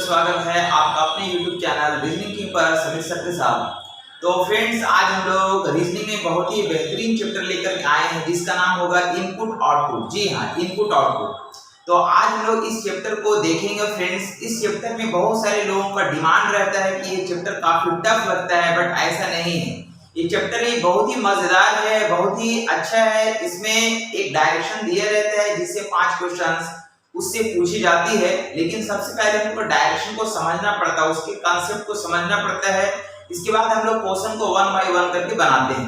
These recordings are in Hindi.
स्वागत है आपका अपने YouTube चैनल रीजनिंग की पर समीर सर के साथ। तो फ्रेंड्स, आज हम लोग रीजनिंग में बहुत ही बेहतरीन चैप्टर लेकर आए हैं जिसका नाम होगा इनपुट आउटपुट। जी हाँ, इनपुट आउटपुट। तो आज हम लोग इस चैप्टर को देखेंगे फ्रेंड्स। इस चैप्टर में बहुत सारे लोगों का डिमांड रहता है कि ये चैप्टर काफी टफ लगता है, बट ऐसा नहीं है। ये चैप्टर ही बहुत ही मजेदार है, बहुत ही अच्छा है। इसमें एक डायरेक्शन दिया रहता है जिससे 5 क्वेश्चंस उससे पूछी जाती है, लेकिन सबसे पहले हमको डायरेक्शन को समझना पड़ता है, उसके कॉन्सेप्ट को समझना पड़ता है। इसके बाद हम लोग क्वेश्चन को 1 बाय 1 करके बनाते हैं।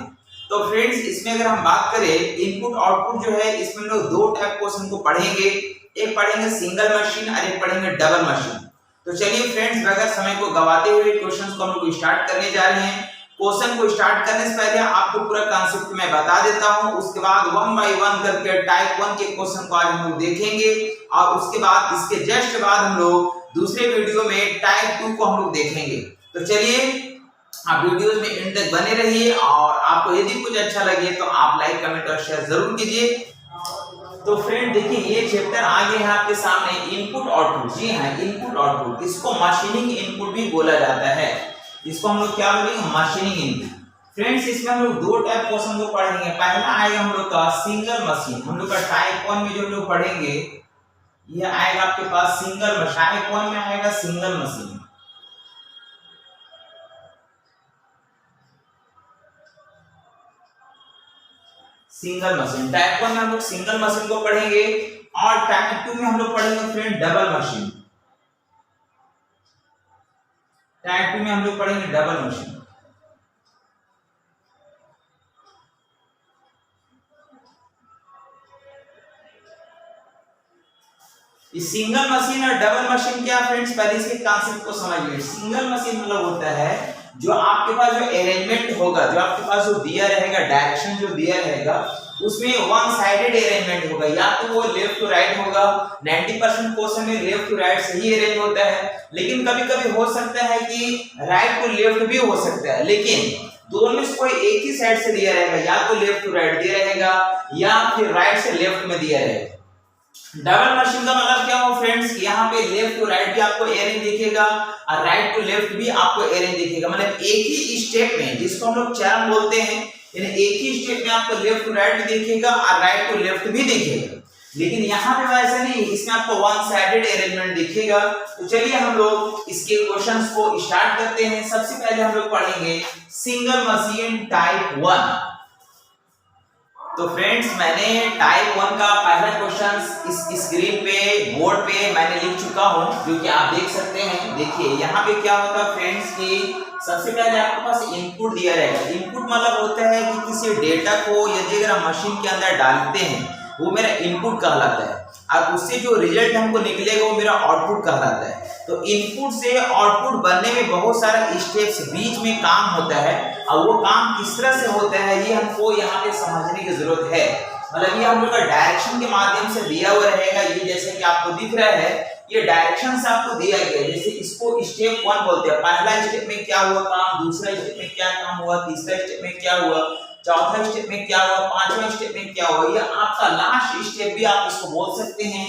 तो फ्रेंड्स, इसमें अगर हम बात करें इनपुट आउटपुट जो है, इसमें लोग 2 टाइप क्वेश्चन को पढ़ेंगे। एक पढ़ेंगे सिंगल मशीन और एक पढ़ेंगे डबल मशीन। तो चलिए फ्रेंड्स, बगैर समय को गवाते हुए क्वेश्चंस को हम लोग स्टार्ट करने जा रहे हैं। क्वेश्चन को स्टार्ट करने से पहले आपको पूरा कॉन्सेप्ट मैं बता देता हूं, उसके बाद 1 बाय 1 करके टाइप 1 के क्वेश्चन को आज हम लोग देखेंगे और उसके बाद इसके जस्ट बाद हम लोग दूसरे वीडियो में टाइप 2 को हम लोग देखेंगे। तो चलिए, आप वीडियोस में एंड तक बने रहिए और आपको यदि कुछ अच्छा लगे तो आप लाइक कमेंट और शेयर जरूर कीजिए। तो फ्रेंड देखिए, ये चैप्टर आगे है आपके सामने, इनपुट आउटपुट। जी हाँ, इनपुट आउटपुट, इसको मशीनिंग इनपुट भी बोला जाता है। इसको हम लोग क्या बोलेंगे? Machining input. फ्रेंड्स, इसमें हम लोग 2 टाइप क्वेश्चन को पढ़ेंगे। पहला आएगा हम लोग का सिंगल मशीन। हम लोग का टाइप 1 में जो हम लोग पढ़ेंगे ये आएगा आपके पास सिंगल मशीन। टाइप 1 में आएगा single machine. Single machine type 1 में हम लोग सिंगल मशीन को पढ़ेंगे और टाइप 2 में हम लोग पढ़ेंगे फ्रेंड डबल मशीन। टाइप 2 में हम लोग पढ़ेंगे डबल मशीन। इस सिंगल मशीन और डबल मशीन क्या फ्रेंड्स, पहले इसके कॉन्सेप्ट को समझिए। सिंगल मशीन मतलब होता है जो आपके पास जो अरेंजमेंट होगा, जो आपके पास जो दिया रहेगा, डायरेक्शन जो दिया रहेगा, उसमें वन साइडेड अरेंजमेंट होगा। या तो वो लेफ्ट टू राइट होगा। 90% क्वेश्चन में लेफ्ट टू राइट सही अरेंज होता है, लेकिन कभी कभी हो सकता है कि राइट टू लेफ्ट भी हो सकता है। लेकिन दोनों में से कोई एक ही साइड से दिया रहेगा, या तो लेफ्ट टू राइट दिया रहेगा या फिर राइट से लेफ्ट में दिया रहेगा। डबल मशीन का मतलब क्या हो फ्रेंड्स, यहाँ पे लेफ्ट टू राइट भी आपको अरेंज दिखेगा और राइट टू लेफ्ट भी आपको अरेंज दिखेगा। मतलब एक ही स्टेप में, जिसको हम लोग चरण बोलते हैं, यानी एक ही स्टेप में आपको लेफ्ट टू राइट भी दिखेगा और राइट टू लेफ्ट भी दिखेगा। लेकिन यहाँ पे वैसा नहीं, इसमें आपको वन साइडेड अरेंजमेंट दिखेगा। तो चलिए हम लोग इसके क्वेश्चंस को स्टार्ट करते हैं। सबसे पहले हम लोग पढ़ेंगे सिंगल मशीन टाइप 1। तो फ्रेंड्स, मैंने टाइप 1 का पहला क्वेश्चन इस स्क्रीन पे बोर्ड पे मैंने लिख चुका हूं, जो कि आप देख सकते हैं। देखिए यहाँ पे क्या होता है फ्रेंड्स कि सबसे पहले आपके पास इनपुट दिया रहेगा। इनपुट मतलब होता है कि किसी डेटा को यदि अगर हम मशीन के अंदर डालते हैं, वो मेरा इनपुट कहलाता है और उससे जो रिजल्ट हमको निकलेगा वो मेरा आउटपुट कहलाता है। तो इनपुट से आउटपुट बनने में बहुत सारा स्टेप्स बीच में काम होता है और वो काम किस तरह से होता है ये हमको यहाँ पे समझने की जरूरत है। मतलब ये हम लोग का डायरेक्शन के माध्यम से दिया हुआ रहेगा। ये जैसे कि आपको दिख रहा है, ये डायरेक्शन से आपको दिया गया है। जैसे इसको स्टेप 1 बोलते हैं। पहला स्टेप में क्या हुआ काम, दूसरा स्टेप में क्या काम हुआ, तीसरा स्टेप में क्या हुआ, चौथा स्टेप में क्या हुआ, पांचवा स्टेप में क्या हुआ। ये आपका लास्ट स्टेप भी आप इसको बोल सकते हैं।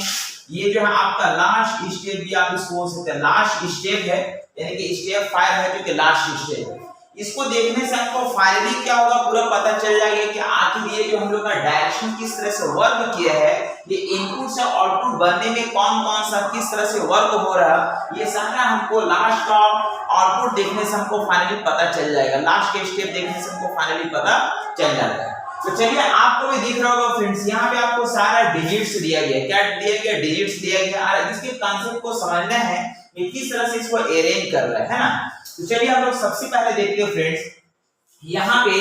ये जो है आपका लास्ट स्टेप भी आप इसको बोल सकते हैं। लास्ट स्टेप है, यानी कि स्टेप 5 है जो कि लास्ट स्टेप है। इसको देखने से आपको फाइनली क्या होगा पूरा पता चल जाएगा कि आखिर ये जो हम लोग का डायरेक्शन किस तरह से वर्क किया है, ये इनपुट से आउटपुट बनने में कौन कौन सा किस तरह से वर्क हो रहा है, ये सारा हमको लास्ट का आउटपुट देखने से हमको फाइनली पता चल जाएगा। लास्ट के स्टेप देखने से हमको फाइनली पता चल जाता है। तो चलिए, आपको भी दिख रहा होगा फ्रेंड्स, यहाँ पे आपको सारा डिजिट्स दिया गया है। क्या दिया गया? डिजिट्स दिया गया और इसके कॉन्सेप्ट को समझना है कि किस तरह से इसको अरेंज कर रहा है ना। तो चलिए हम लोग सबसे पहले देखते हैं फ्रेंड्स, यहाँ पे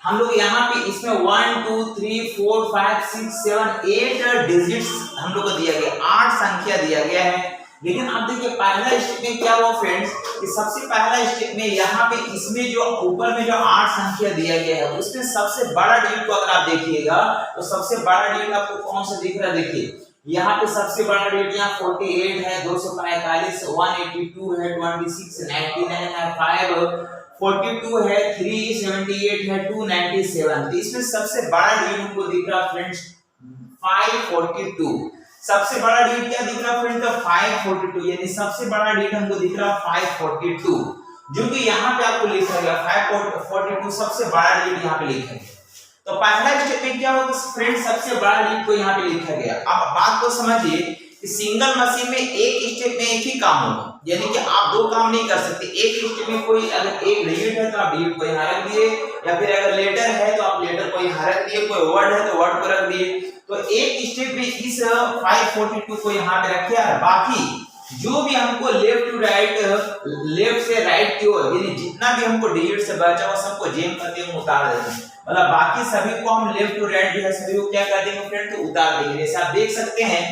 हम लोग यहाँ पे इसमें 1 2 3 4 5 6 7 8 डिजिट्स हम लोग को दिया गया, 8 संख्या दिया गया है। लेकिन आप देखिए पहला स्टेप में क्या हुआ फ्रेंड्स, कि सबसे पहला स्टेप में यहाँ पे इसमें जो ऊपर में जो 8 संख्या दिया गया है, उसमें सबसे बड़ा डिजिट को अगर आप देखिएगा तो सबसे बड़ा डिजिट आपको कौन सा दिख रहा है? देखिए यहाँ पे सबसे बड़ा डिजिट यहाँ 48 है, 245, 182 है, 26, 99 है, 5 42 है, 378 है, 297। तो इसमें सबसे बड़ा डिजिट हमको दिख रहा है फ्रेंड्स 542। सबसे बड़ा डिजिट क्या दिख रहा है फ्रेंड? तो 542, यानी सबसे बड़ा डिजिट हमको दिख रहा है 542, जो कि यहाँ पे आपको लिखा गया 542 सबसे बड़ा डिजिट यहाँ पे लिखा गया। तो पहला स्टेप में क्या होगा फ्रेंड? सबसे बड़ा डिजिट को यहाँ पे लिखा गया। अब बात को समझिए कि सिंगल मशीन में एक स्टेप में एक ही काम होगा, यानी कि आप दो काम नहीं कर सकते। एक स्टेप में कोई अगर एक डिजिट है तो आप डिजिट को यहाँ रख दिए, या फिर अगर लेटर है तो आप लेटर को यहाँ रख दिए, कोई वर्ड है तो वर्ड को रख दिए। तो एक स्टेप में इस 542 को यहाँ पे रखे और बाकी जो भी हमको लेफ्ट टू राइट, लेफ्ट से राइट की ओर, यानी जितना भी हमको डिजिट से बचा हुआ सबको जेम करके हम उतार देंगे। मतलब बाकी सभी को हम लेफ्ट टू राइट जो है सभी को क्या कर देंगे फ्रेंड? तो उतार देंगे। जैसे आप देख सकते हैं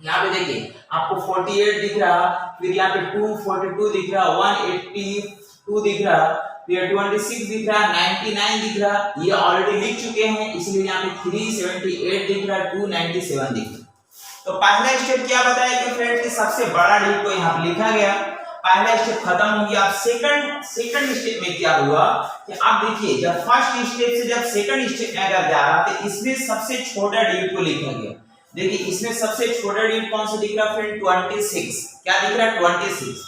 यहाँ पे देखिए आपको 48 दिख रहा, फिर यहाँ पे 242 दिख रहा, 182 दिख रहा, फिर 26 दिख रहा, 99 दिख रहा, ये ऑलरेडी लिख चुके हैं, इसलिए यहाँ पे 378 दिख रहा, 297 दिख रहा। तो पहला स्टेप क्या बताया कि फ्रेंड कि सबसे बड़ा डिजिट को यहाँ पे लिखा गया, पहला स्टेप खत्म हो गया। अब सेकंड स्टेप में क्या हुआ कि आप देखिए जब फर्स्ट स्टेप से जब सेकंड स्टेप में अगर जा रहा तो इसमें सबसे छोटा डिजिट को लिखा गया। देखिए इसमें सबसे छोटा डिजिट कौन सा दिख रहा फ्रेंड? 26। क्या दिख रहा है? 26।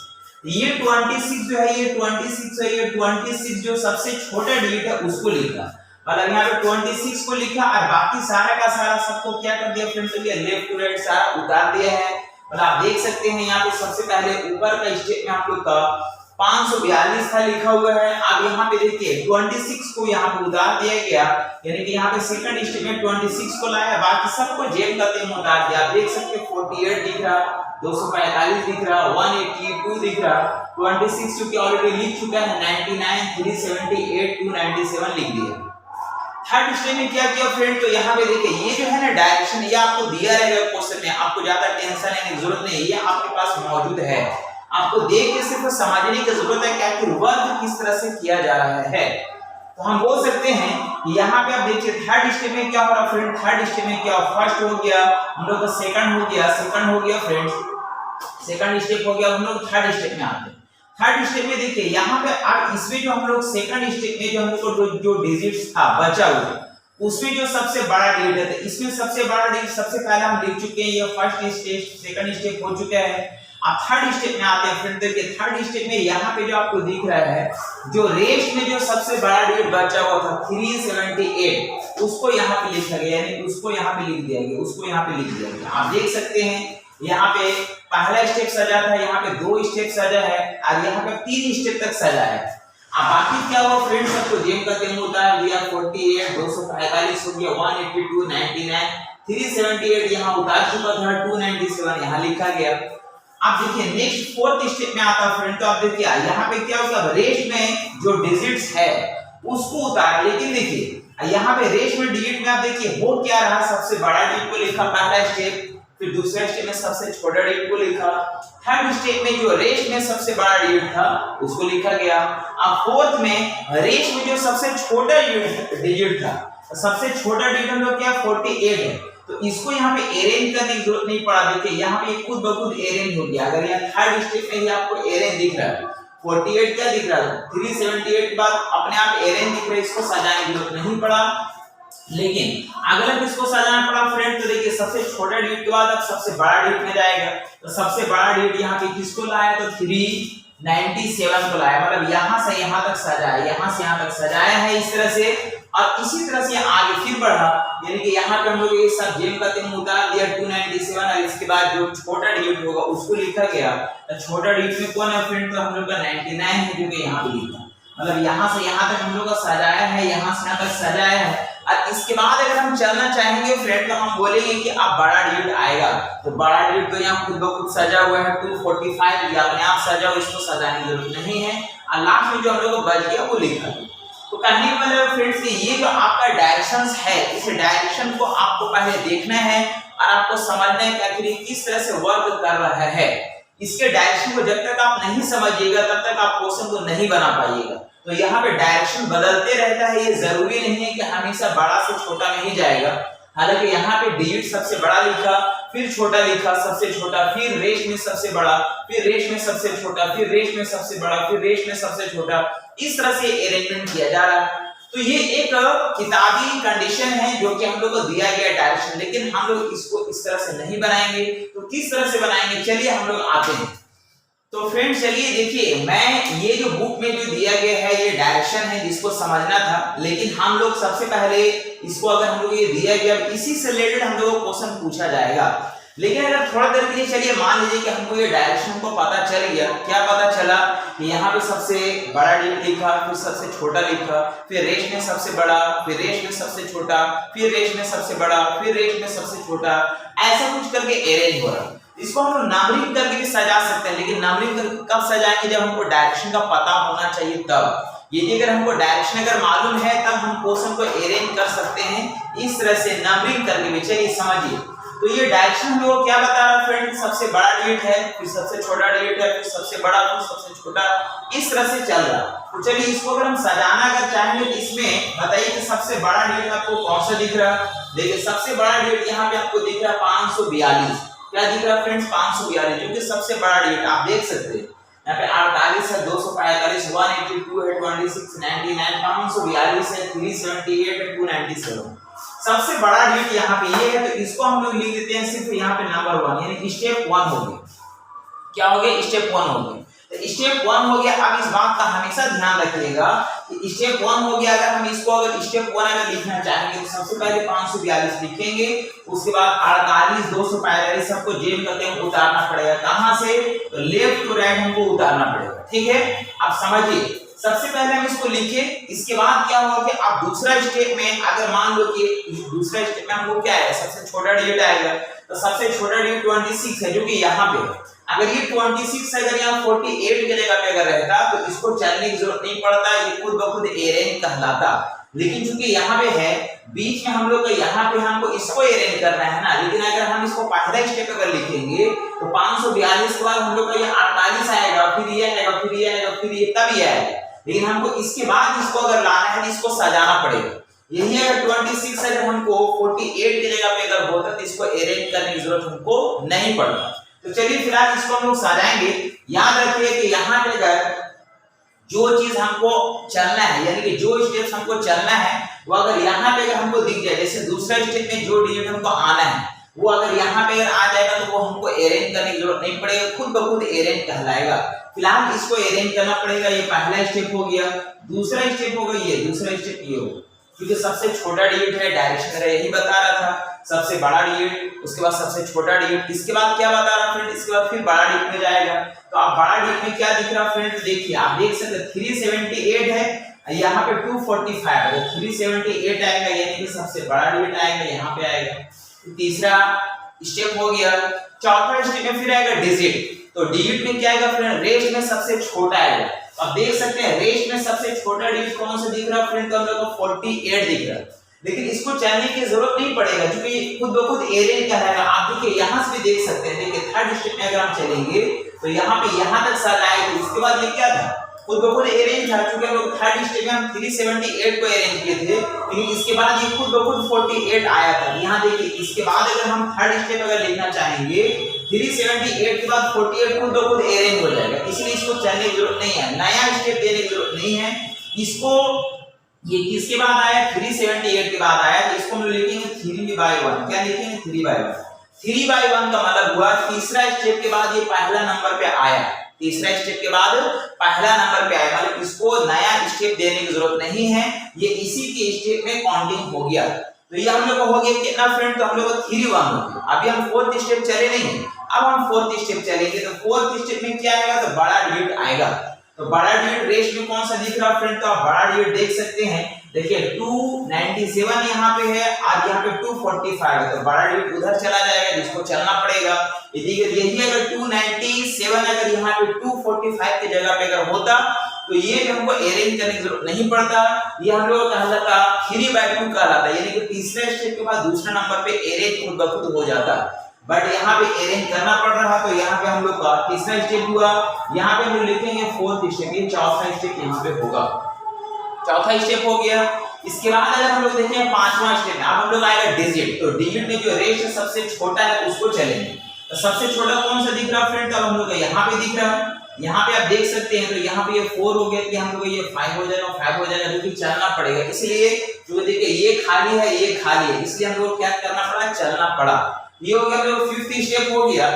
ये 26 जो है, ये 26 है, ये 26 जो सबसे छोटा डिजिट है उसको लिखा। मतलब यहाँ पे 26 को लिखा और बाकी सारा का सारा सबको क्या कर दिया फ्रेंड? तो ये लेफ्ट टू राइट सारा उतार दिया है। मतलब आप देख सकते हैं यहाँ पे सबसे पहले ऊपर का स्टेप में आप लोग का 542 था लिखा हुआ है। अब यहाँ पे देखिए 26 को यहाँ पे उतार दिया गया, यानी कि यहाँ पे सेकंड स्टेप में 26 को लाया, बाकी सबको जेम करते हुए उतार दिया। आप देख सकते हैं 48 दिख रहा, 245 दिख रहा, 182 दिख रहा, 26 जो कि ऑलरेडी लिख चुका है, 99, 378, 297 लिख दिया। थर्ड स्टेप में क्या किया फ्रेंड? तो यहाँ पे देखिए ये जो है ना डायरेक्शन, ये आपको दिया रहेगा क्वेश्चन में, आपको ज्यादा टेंशन लेने की जरूरत नहीं है, ये आपके पास मौजूद है। आपको देख के सिर्फ समझने की जरूरत है कि आखिर वर्क किस तरह से किया जा रहा है। तो हम बोल सकते हैं यहाँ पे आप देखिए थर्ड स्टेप में क्या हो रहा फ्रेंड? थर्ड स्टेप में क्या, फर्स्ट हो गया हम लोग का, सेकंड हो गया फ्रेंड्स, सेकंड स्टेप हो गया, हम लोग थर्ड स्टेप में आते हैं। थर्ड स्टेप में देखिए यहाँ पे अब इसमें जो हम लोग सेकंड स्टेप में जो हम लोग को जो डिजिट्स था बचा हुआ, उसमें जो सबसे बड़ा डिजिट है, इसमें सबसे बड़ा डिजिट सबसे पहले हम लिख चुके हैं, ये फर्स्ट स्टेप सेकंड स्टेप हो चुका है। अब थर्ड स्टेप में आते हैं फ्रेंड। देखिए थर्ड स्टेप में यहाँ पे जो आपको दिख रहा है, जो रेस्ट में जो सबसे बड़ा डिजिट बचा हुआ था 378, उसको यहाँ पे लिखा गया, यानी उसको यहाँ पे लिख दिया गया, उसको यहाँ पे लिख दिया गया। आप देख सकते हैं यहाँ पे पहला स्टेप सजा था, यहाँ पे 2 स्टेप सजा है और यहाँ पे 3 स्टेप तक सजा है। अब बाकी क्या हुआ फ्रेंड्स? सबको जेम करते हैं उतार दिया, 48, 245 हो गया, 182, 99, 378 यहाँ उतार चुका था, 297 यहाँ लिखा गया। अब देखिए नेक्स्ट फोर्थ स्टेप में आता है फ्रेंड। तो आप देखिए यहाँ पे क्या होगा, रेस्ट में जो डिजिट्स है उसको उतार, लेकिन देखिए यहाँ पे रेस्ट में डिजिट में आप देखिए हो क्या रहा, सबसे बड़ा डिजिट को लिखा पहला स्टेप, फिर दूसरे स्टेप में सबसे छोटा डिजिट को लिखा, थर्ड स्टेप में जो रेस्ट में सबसे बड़ा डिजिट था उसको लिखा गया। अब फोर्थ में रेस्ट में जो सबसे छोटा डिजिट था, सबसे छोटा डिजिट हम लोग क्या 48 है, तो इसको यहाँ पे अरेंज करने की जरूरत नहीं पड़ा। देखिए यहाँ पे खुद ब खुद अरेंज हो गया। अगर यहाँ थर्ड स्टेप में ही आपको अरेंज दिख रहा है, 48 क्या दिख रहा है, 378 के बाद अपने आप अरेंज दिख रहा है, इसको सजाने की जरूरत नहीं पड़ा। लेकिन अगर किसको सजाना पड़ा फ्रेंड? तो देखिए सबसे छोटा डिजिट के बाद अब सबसे बड़ा डिजिट में जाएगा, तो सबसे बड़ा डिजिट यहाँ पे किसको लाया? तो 397 को लाया। मतलब यहाँ से यहाँ तक सजाया, यहाँ से यहाँ तक सजाया है इस तरह से, और इसी तरह से आगे फिर बढ़ा, यानी कि यहाँ पे हम लोग ये सब जेम करते हैं उतार दिया 297, और इसके बाद जो छोटा डिजिट होगा उसको लिखा गया। तो छोटा डिजिट में कौन है फ्रेंड? तो हम लोग का 99 है, जो कि यहाँ पे लिखा। मतलब यहाँ से यहाँ तक हम लोग का सजाया है, यहाँ से यहाँ तक सजाया है। और इसके बाद अगर हम चलना चाहेंगे फ्रेंड तो हम बोलेंगे कि अब बड़ा डिजिट आएगा, तो बड़ा डिजिट तो यहाँ खुद ब खुद सजा हुआ है 245, ये अपने आप सजा हुआ, इसको सजाने की जरूरत नहीं है। और लास्ट में जो हम लोग को बच गया वो लिखा है। तो कहने का मतलब फ्रेंड्स कि ये जो आपका डायरेक्शंस है, इस डायरेक्शन को आपको पहले देखना है और आपको समझना है कि आखिर किस तरह से वर्क कर रहा है। इसके डायरेक्शन को जब तक आप नहीं समझिएगा तब तक आप क्वेश्चन को नहीं बना पाइएगा। तो यहाँ पे डायरेक्शन बदलते रहता है, ये जरूरी नहीं है कि हमेशा बड़ा से छोटा में ही जाएगा। हालांकि यहाँ पे डिजिट सबसे बड़ा लिखा, फिर छोटा लिखा, सबसे छोटा, फिर रेस्ट में सबसे बड़ा, फिर रेस्ट में सबसे छोटा, फिर रेस्ट में सबसे बड़ा, फिर रेस्ट में सबसे छोटा, इस तरह से अरेंजमेंट किया जा रहा है। तो ये एक किताबी कंडीशन है जो कि हम लोग को दिया गया डायरेक्शन, लेकिन हम लोग इसको इस तरह से नहीं बनाएंगे। तो किस तरह से बनाएंगे, चलिए हम लोग आते हैं। तो फ्रेंड्स चलिए देखिए, मैं ये जो बुक में जो दिया गया है ये डायरेक्शन है जिसको समझना था, लेकिन हम लोग सबसे पहले इसको अगर हम लोग ये दिया गया इसी से रिलेटेड हम लोग को क्वेश्चन पूछा जाएगा। लेकिन अगर थोड़ा देर के लिए चलिए मान लीजिए कि हमको ये डायरेक्शन को पता चल गया, क्या पता चला कि यहाँ पे सबसे बड़ा डिजिट लिखा, फिर सबसे छोटा लिखा, फिर रेश में सबसे बड़ा, फिर रेश में सबसे छोटा, फिर रेश में सबसे बड़ा, फिर रेश में सबसे छोटा, ऐसा कुछ करके अरेंज हो रहा। इसको हम लोग नंबरिंग करके भी सजा सकते हैं, लेकिन नंबरिंग करके कब सजाएंगे, जब हमको डायरेक्शन का पता होना चाहिए तब। यदि अगर हमको डायरेक्शन अगर मालूम है तब हम क्वेश्चन को अरेंज कर सकते हैं इस तरह से नंबरिंग करके भी। चलिए समझिए, तो ये डायरेक्शन हम लोग क्या बता रहा है फ्रेंड, सबसे बड़ा डिजिट है, फिर सबसे छोटा डिजिट है, फिर सबसे बड़ा, फिर सबसे छोटा, इस तरह से चल रहा। तो चलिए इसको अगर हम सजाना अगर चाहेंगे तो इसमें बताइए कि सबसे बड़ा डिजिट आपको कौन सा दिख रहा है। देखिए सबसे बड़ा डिजिट यहाँ पे आपको दिख रहा है 542। क्या दिख रहा है फ्रेंड्स, 542, जो कि सबसे बड़ा डिजिट आप देख सकते हैं। यहाँ पे 48 है, 245, 182 है, 26, 99, 542 है, 378 है, 297। सबसे बड़ा डिजिट यहाँ पे ये है, तो इसको हम लोग लिख देते हैं सिर्फ यहाँ पे नंबर 1, यानी स्टेप 1 हो गया। क्या हो गया, स्टेप 1 हो गया। तो स्टेप 1 हो गया। अब इस बात का हमेशा ध्यान रखिएगा कि स्टेप 1 हो गया, अगर हम इसको अगर स्टेप 1 अगर लिखना चाहेंगे तो सबसे पहले 542 लिखेंगे, उसके बाद 48, 245 सबको जेम करके हमको उतारना पड़ेगा। कहां से, तो लेफ्ट टू राइट हमको उतारना पड़ेगा। ठीक है, अब समझिए, सबसे पहले हम इसको लिखे, इसके बाद क्या होगा कि आप दूसरा स्टेप में अगर मान लो कि दूसरा स्टेप में हमको क्या है, सबसे छोटा डिजिट आएगा, तो सबसे छोटा डिजिट 26 है जो कि यहाँ पे है। अगर ये 26 अगर यहाँ 48 की जगह पे अगर रहता तो इसको चलने की जरूरत नहीं पड़ता, ये खुद ब खुद अरेंज कहलाता। लेकिन चूंकि यहाँ पे है बीच में हम लोग का, यहाँ पे हमको इसको अरेंज करना है ना। लेकिन अगर हम इसको पहला स्टेप अगर लिखेंगे तो 542 के बाद हम लोग का ये 48 आएगा, फिर ये आएगा, फिर ये आएगा, फिर ये, तब ये आएगा। लेकिन हमको इसके बाद इसको अगर लाना है तो इसको सजाना पड़ेगा। यही अगर 26 अगर हमको 48 की जगह पे अगर होता तो इसको अरेंज करने की जरूरत हमको नहीं पड़ता। तो चलिए फिलहाल इसको हम लोग सजाएंगे। याद रखिए कि यहाँ पे अगर जो चीज हमको चलना है, यानी कि जो स्टेप्स हमको चलना है वो अगर यहाँ पे अगर हमको दिख जाए, जैसे दूसरा स्टेप में जो डिजिट हमको आना है वो अगर यहाँ पे अगर आ जाएगा तो वो हमको अरेंज करने की जरूरत नहीं पड़ेगा, खुद ब खुद अरेंज कहलाएगा। फिलहाल इसको अरेंज करना पड़ेगा। ये पहला स्टेप हो गया, दूसरा स्टेप होगा ये, दूसरा स्टेप ये होगा, क्योंकि सबसे छोटा डिजिट है, डायरेक्शन यही बता रहा था, सबसे बड़ा डिजिट, उसके बाद सबसे छोटा डिजिट, इसके बाद क्या बता रहा फ्रेंड, इसके बाद फिर बड़ा डिजिट में जाएगा। तो आप बड़ा डिजिट में क्या दिख रहा फ्रेंड, देखिए आप देख सकते 378 है, यहाँ पे 245 है, 378 आएगा, यानी कि सबसे बड़ा डिजिट आएगा, यहाँ पे आएगा। तीसरा स्टेप हो गया। चौथा स्टेप में फिर आएगा डिजिट। तो डिजिट में क्या आएगा फ्रेंड, रेश में सबसे छोटा आएगा। अब देख सकते हैं रेश में सबसे छोटा डिजिट कौन सा दिख रहा है फ्रेंड, तो हम लोग को 48 दिख रहा है। लेकिन इसको चलने की जरूरत नहीं पड़ेगा क्योंकि खुद ब खुद अरेंज कहलाएगा। आप देखिए यहाँ से भी देख सकते हैं, देखिए थर्ड स्टेप में अगर हम चलेंगे तो यहाँ पे यहाँ तक सजाए, तो इसके बाद ये क्या था, खुद ब खुद अरेंज था। क्योंकि हम लोग थर्ड स्टेप में हम 378 को अरेंज किए थे, लेकिन इसके बाद ये खुद ब खुद 48 आया था। यहाँ देखिए इसके बाद अगर हम थर्ड स्टेप अगर लिखना चाहेंगे 378 के बाद 48 खुद ब खुद अरेंज हो जाएगा, इसलिए इसको चलने की जरूरत नहीं है, नया स्टेप देने की जरूरत नहीं है। इसको ये किसके बाद आया, 378 के बाद आया, तो इसको हम लिखेंगे 3/1। क्या लिखेंगे, 3/1। 3/1 का मतलब हुआ तीसरा स्टेप के बाद ये पहला नंबर पे आया, तीसरा स्टेप के बाद पहला नंबर पे आया, मतलब इसको नया स्टेप देने की जरूरत नहीं है, ये इसी के स्टेप में काउंटिंग हो गया। तो ये हम लोग को हो गया कितना फ्रेंड, तो हम लोग को 3/1 हो गया। अभी हम फोर्थ स्टेप चले नहीं, अब हम फोर्थ स्टेप चलेंगे। तो फोर्थ स्टेप में क्या आएगा, तो बड़ा डिजिट आएगा। तो बड़ा डिजिट रेश में कौन सा दिख रहा फ्रेंड, तो आप बड़ा डिजिट देख सकते हैं, देखिए 297 यहाँ पे है और यहाँ पे 245 है, तो बड़ा डिजिट उधर चला जाएगा जिसको चलना पड़ेगा। यही अगर 297 अगर यहाँ पे 245 की जगह पे अगर होता तो ये भी हमको अरेंज करने की जरूरत नहीं पड़ता, ये हम लोग कहलाता 3/2 कहलाता, यानी कि तीसरे स्टेप के बाद दूसरा नंबर पे अरेंज खुद ब खुद हो जाता। बट यहाँ पे अरेंज करना पड़ रहा, तो यहाँ पे हम लोग का तीसरा स्टेप हुआ, यहाँ पे हम लोग लिखेंगे फोर्थ स्टेप, ये चौथा स्टेप यहाँ पे होगा, चौथा स्टेप हो गया। इसके बाद अगर हम लोग देखें पांचवा स्टेप में, अब हम लोग आएगा डिजिट। तो डिजिट में जो रेश सबसे छोटा है उसको चलेंगे। तो सबसे छोटा कौन सा दिख रहा फ्रेंड, तो हम लोग यहाँ पे दिख रहा है, यहाँ पे आप देख सकते हैं, तो यहाँ पे ये 4 हो गया कि हम लोग ये 5 हो जाएगा, 5 हो जाएगा, जो कि चलना पड़ेगा। इसलिए जो देखिए ये खाली है, ये खाली है, इसलिए हम लोग क्या करना पड़ा, चलना पड़ा। ये हो गया, हम लोग 5th स्टेप हो गया।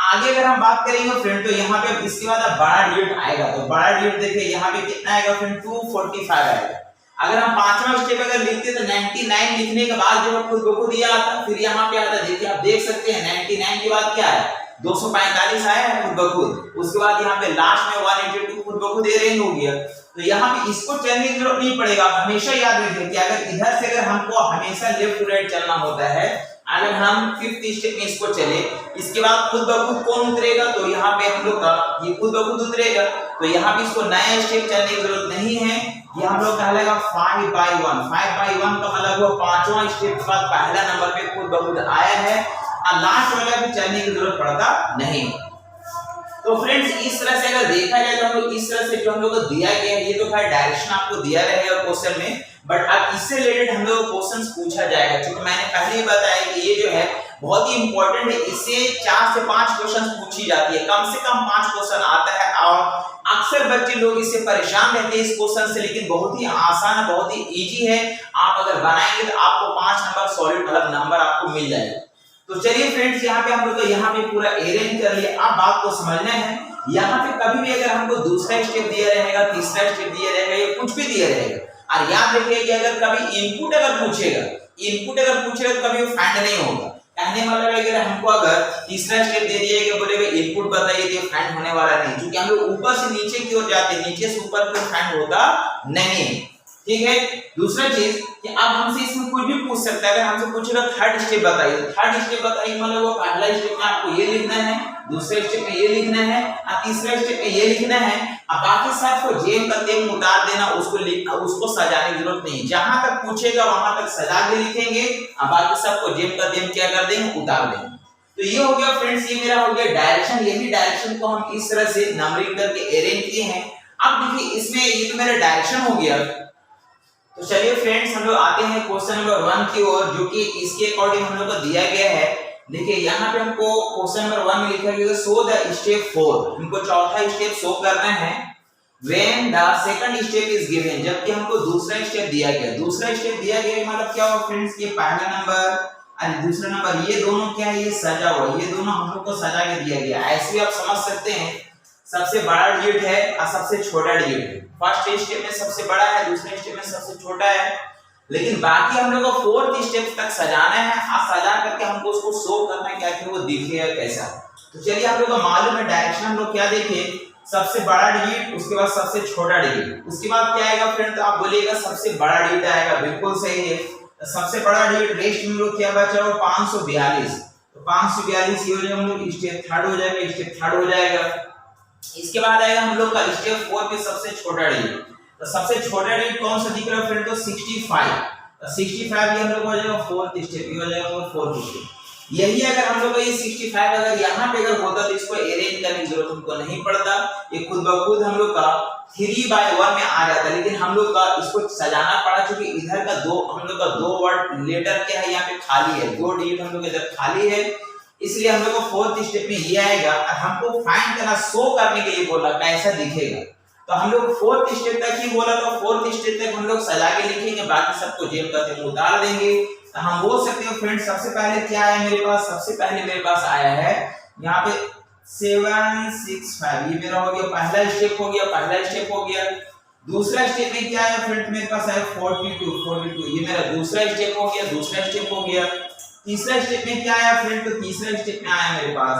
आगे अगर हम बात करेंगे फ्रेंड, तो यहाँ पे इसके बाद अब बड़ा डिजिट आएगा, तो बड़ा डिजिट देखिए यहाँ पे कितना आएगा फ्रेंड, 245 आएगा। अगर हम 5वां स्टेप अगर लिखते तो 99 लिखने के बाद जो खुद ब खुद ये आता, फिर यहाँ पे आता, देखिए आप देख सकते हैं 99 के बाद क्या है, 245 आया है खुद ब खुद। उसके बाद यहाँ पे लास्ट में 182 खुद ब खुद अरेंज हो गया। तो यहाँ पे इसको चलने की जरूरत नहीं पड़ेगा। आप हमेशा याद रखिए कि अगर इधर से अगर हमको हमेशा लेफ्ट टू राइट चलना होता है, अगर हम 5th स्टेप में इसको चले, इसके बाद खुद ब खुद कौन उतरेगा, तो यहाँ पे हम लोग का ये खुद ब खुद उतरेगा। तो यहाँ पे इसको नया स्टेप चलने की जरूरत नहीं है। ये हम लोग कहलेगा 5 by 1। 5 by 1 का मतलब वो 5वां स्टेप के बाद पहला नंबर पे खुद ब खुद आया है, और लास्ट वाला भी चलने की जरूरत पड़ता नहीं। तो फ्रेंड्स इस तरह से अगर देखा जाए तो हम लोग इस तरह से जो हम लोग को दिया गया है, ये तो खैर डायरेक्शन आपको दिया रहेगा क्वेश्चन में, बट अब इससे रिलेटेड हम लोग को क्वेश्चंस पूछा जाएगा। क्योंकि मैंने पहले ही बताया कि ये जो है बहुत ही इंपॉर्टेंट है, इससे 4 से 5 क्वेश्चंस पूछी जाती है, कम से कम 5 क्वेश्चन आता है। और अक्सर बच्चे लोग इससे परेशान रहते हैं इस क्वेश्चन से, लेकिन बहुत ही आसान है, बहुत ही इजी है। आप अगर बनाएंगे तो आपको 5 नंबर सॉलिड मतलब नंबर आपको मिल जाएगा। तो चलिए फ्रेंड्स, यहाँ पे हम लोग यहाँ पे पूरा अरेंज कर लिया। अब बात को समझना है, यहाँ पे कभी भी अगर हमको दूसरा स्टेप दिया रहेगा, तीसरा स्टेप दिया रहेगा, या कुछ भी दिया रहेगा, और याद रखिए कि अगर कभी इनपुट अगर पूछेगा तो कभी फाइंड नहीं होगा। कहने मतलब अगर हमको अगर तीसरा स्टेप दे दिया कि बोलेगा इनपुट बताइए, तो फाइंड होने वाला नहीं, क्योंकि हम लोग ऊपर से नीचे की ओर जाते हैं, नीचे से ऊपर की ओर फाइंड होता नहीं। ठीक है। दूसरा चीज कि अब हमसे इसमें कुछ भी पूछ सकता है। अगर हमसे पूछेगा थर्ड स्टेप बताइए, तो थर्ड स्टेप बताइए मतलब वो पहला स्टेप में आपको ये लिखना है, दूसरे स्टेप में ये लिखना है, और तीसरे स्टेप में ये लिखना है। अब बाकी सब को जेम का तेम उतार देना, उसको सजाने की जरूरत नहीं। जहां तक पूछेगा वहां तक सजा के लिखेंगे, और बाकी सब को जेम का तेम क्या कर देंगे, उतार देंगे। तो ये हो गया फ्रेंड्स, ये मेरा हो गया डायरेक्शन। यही डायरेक्शन को हम इस तरह से नंबरिंग करके अरेंज किए हैं। अब देखिए इसमें ये तो मेरा डायरेक्शन हो गया। तो चलिए फ्रेंड्स, हम लोग आते हैं क्वेश्चन नंबर 1 की ओर, जो कि इसके अकॉर्डिंग हम लोग को दिया गया है। देखिए यहाँ पे हमको क्वेश्चन नंबर 1 में लिखा गया है सो द स्टेप 4। हमको चौथा स्टेप शो करना है when the second step is given, जबकि हमको दूसरा स्टेप दिया गया। दूसरा स्टेप दिया गया मतलब क्या हुआ फ्रेंड्स, ये पहला नंबर और दूसरा नंबर, ये दोनों क्या है, ये सजा हुआ, ये दोनों हम लोग को सजा के दिया गया। ऐसे आप समझ सकते हैं, सबसे बड़ा डिजिट है और सबसे छोटा डिजिट है। फर्स्ट स्टेप में सबसे बड़ा है, दूसरे स्टेप में सबसे छोटा है, लेकिन बाकी हम लोग को फोर्थ स्टेप तक सजाना है, और सजा करके हमको उसको शो करना है क्या कि वो दिखेगा कैसा। तो चलिए हम लोग को मालूम है डायरेक्शन हम लोग क्या देखे, सबसे बड़ा डिजिट, उसके बाद सबसे छोटा डिजिट, उसके बाद क्या आएगा फ्रेंड, तो आप बोलिएगा सबसे बड़ा डिजिट आएगा। बिल्कुल सही है। तो सबसे बड़ा डिजिट रेस्ट में लोग क्या बचा हो 542, तो 542 ये हो जाएगा हम लोग स्टेप थर्ड हो जाएगा, स्टेप थर्ड हो जाएगा। इसके बाद आएगा हम लोग का स्टेप 4 पे सबसे छोटा डिजिट। तो सबसे छोटा डिजिट कौन सा दिख रहा है फ्रेंड, तो 65। तो 65 ये हम लोग हो जाएगा फोर्थ स्टेप, ये हो जाएगा फोर्थ स्टेप। यही अगर हम लोग का ये 65 अगर यहाँ पे अगर होता तो इसको अरेंज करने की जरूरत हमको नहीं पड़ता, ये खुद ब खुद हम लोग का 3 by 1 में आ जाता। लेकिन हम लोग का इसको सजाना पड़ा, क्योंकि इधर का हम लोग का 2 वर्ड लेटर क्या है यहाँ पे खाली है, 2 डिजिट हम लोग इधर खाली है, इसलिए हम लोग को फोर्थ स्टेप में ये आएगा। और हमको फाइंड करना, शो करने के लिए बोला कैसा दिखेगा, तो हम लोग फोर्थ स्टेप तक ही बोला, तो फोर्थ स्टेप तक हम लोग सजा के लिखेंगे, बाकी सबको जेम करते हुए उतार देंगे। तो हम बोल सकते हैं फ्रेंड्स, सबसे पहले क्या आया मेरे पास, सबसे पहले मेरे पास आया है यहाँ पे 765, ये मेरा हो गया पहला स्टेप हो गया, पहला स्टेप हो गया। दूसरा स्टेप में क्या आया फ्रेंड्स, मेरे पास आया 42, ये मेरा दूसरा स्टेप हो गया, दूसरा स्टेप हो गया। तीसरा स्टेप में क्या आया फ्रेंड, तो तीसरा स्टेप में आया मेरे पास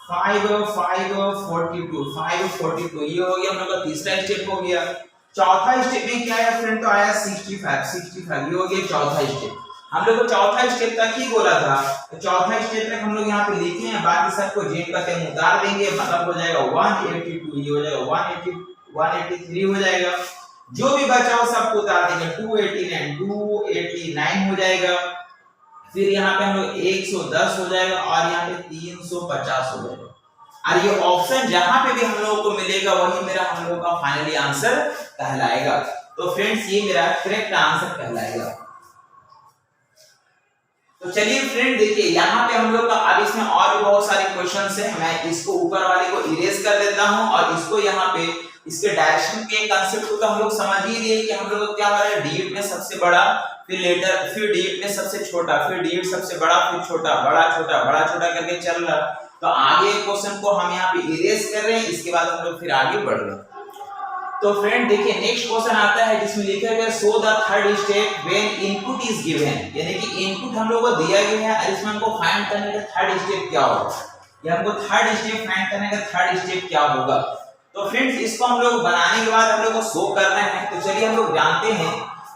542, ये हो गया हम लोग का तीसरा स्टेप हो गया। चौथा स्टेप में क्या आया फ्रेंड, तो आया 65, ये हो गया चौथा स्टेप। हम लोग को चौथा स्टेप तक ही बोला था, तो चौथा स्टेप तक हम लोग यहाँ पे लिखे हैं, बाकी सबको जेम का तेम उतार देंगे, मतलब हो जाएगा 182, ये हो जाएगा 183 हो जाएगा। जो भी बचा हो सबको उतार देंगे, 289 हो जाएगा। फिर यहाँ पे हम लोग 110 हो जाएगा, और यहाँ पे 350 हो जाएगा। और ये ऑप्शन जहां पे भी हम लोगों को मिलेगा वही मेरा हम लोगों का फाइनली आंसर कहलाएगा। तो फ्रेंड्स ये मेरा करेक्ट आंसर कहलाएगा। तो चलिए फ्रेंड देखिए यहाँ पे हम लोग का अब इसमें और भी बहुत सारे क्वेश्चंस है। मैं इसको ऊपर वाले को इरेज कर देता हूँ और इसको यहाँ पे इसके डायरेक्शन के कांसेप्ट को तो हम लोग समझ ही लिए कि हम लोग क्या हो रहा है, डीट में सबसे बड़ा, फिर डीट में सबसे छोटा, फिर डीट सबसे बड़ा, फिर छोटा, बड़ा छोटा, बड़ा छोटा करके चल रहा। तो आगे क्वेश्चन को हम यहाँ पे इरेज कर रहे हैं, इसके बाद हम लोग फिर आगे बढ़ रहे हैं। तो फ्रेंड देखिए नेक्स्ट क्वेश्चन आता है जिसमें लिखा गया so the third step when input is given, यानी कि इनपुट हम लोग को दिया गया है और इसमें हमको फाइंड करने का थर्ड स्टेप क्या होगा, ये हमको थर्ड स्टेप फाइंड करने का थर्ड स्टेप क्या होगा। तो फ्रेंड्स इसको हम लोग बनाने के बाद हम लोग को शो करना है। तो चलिए हम लोग जानते हैं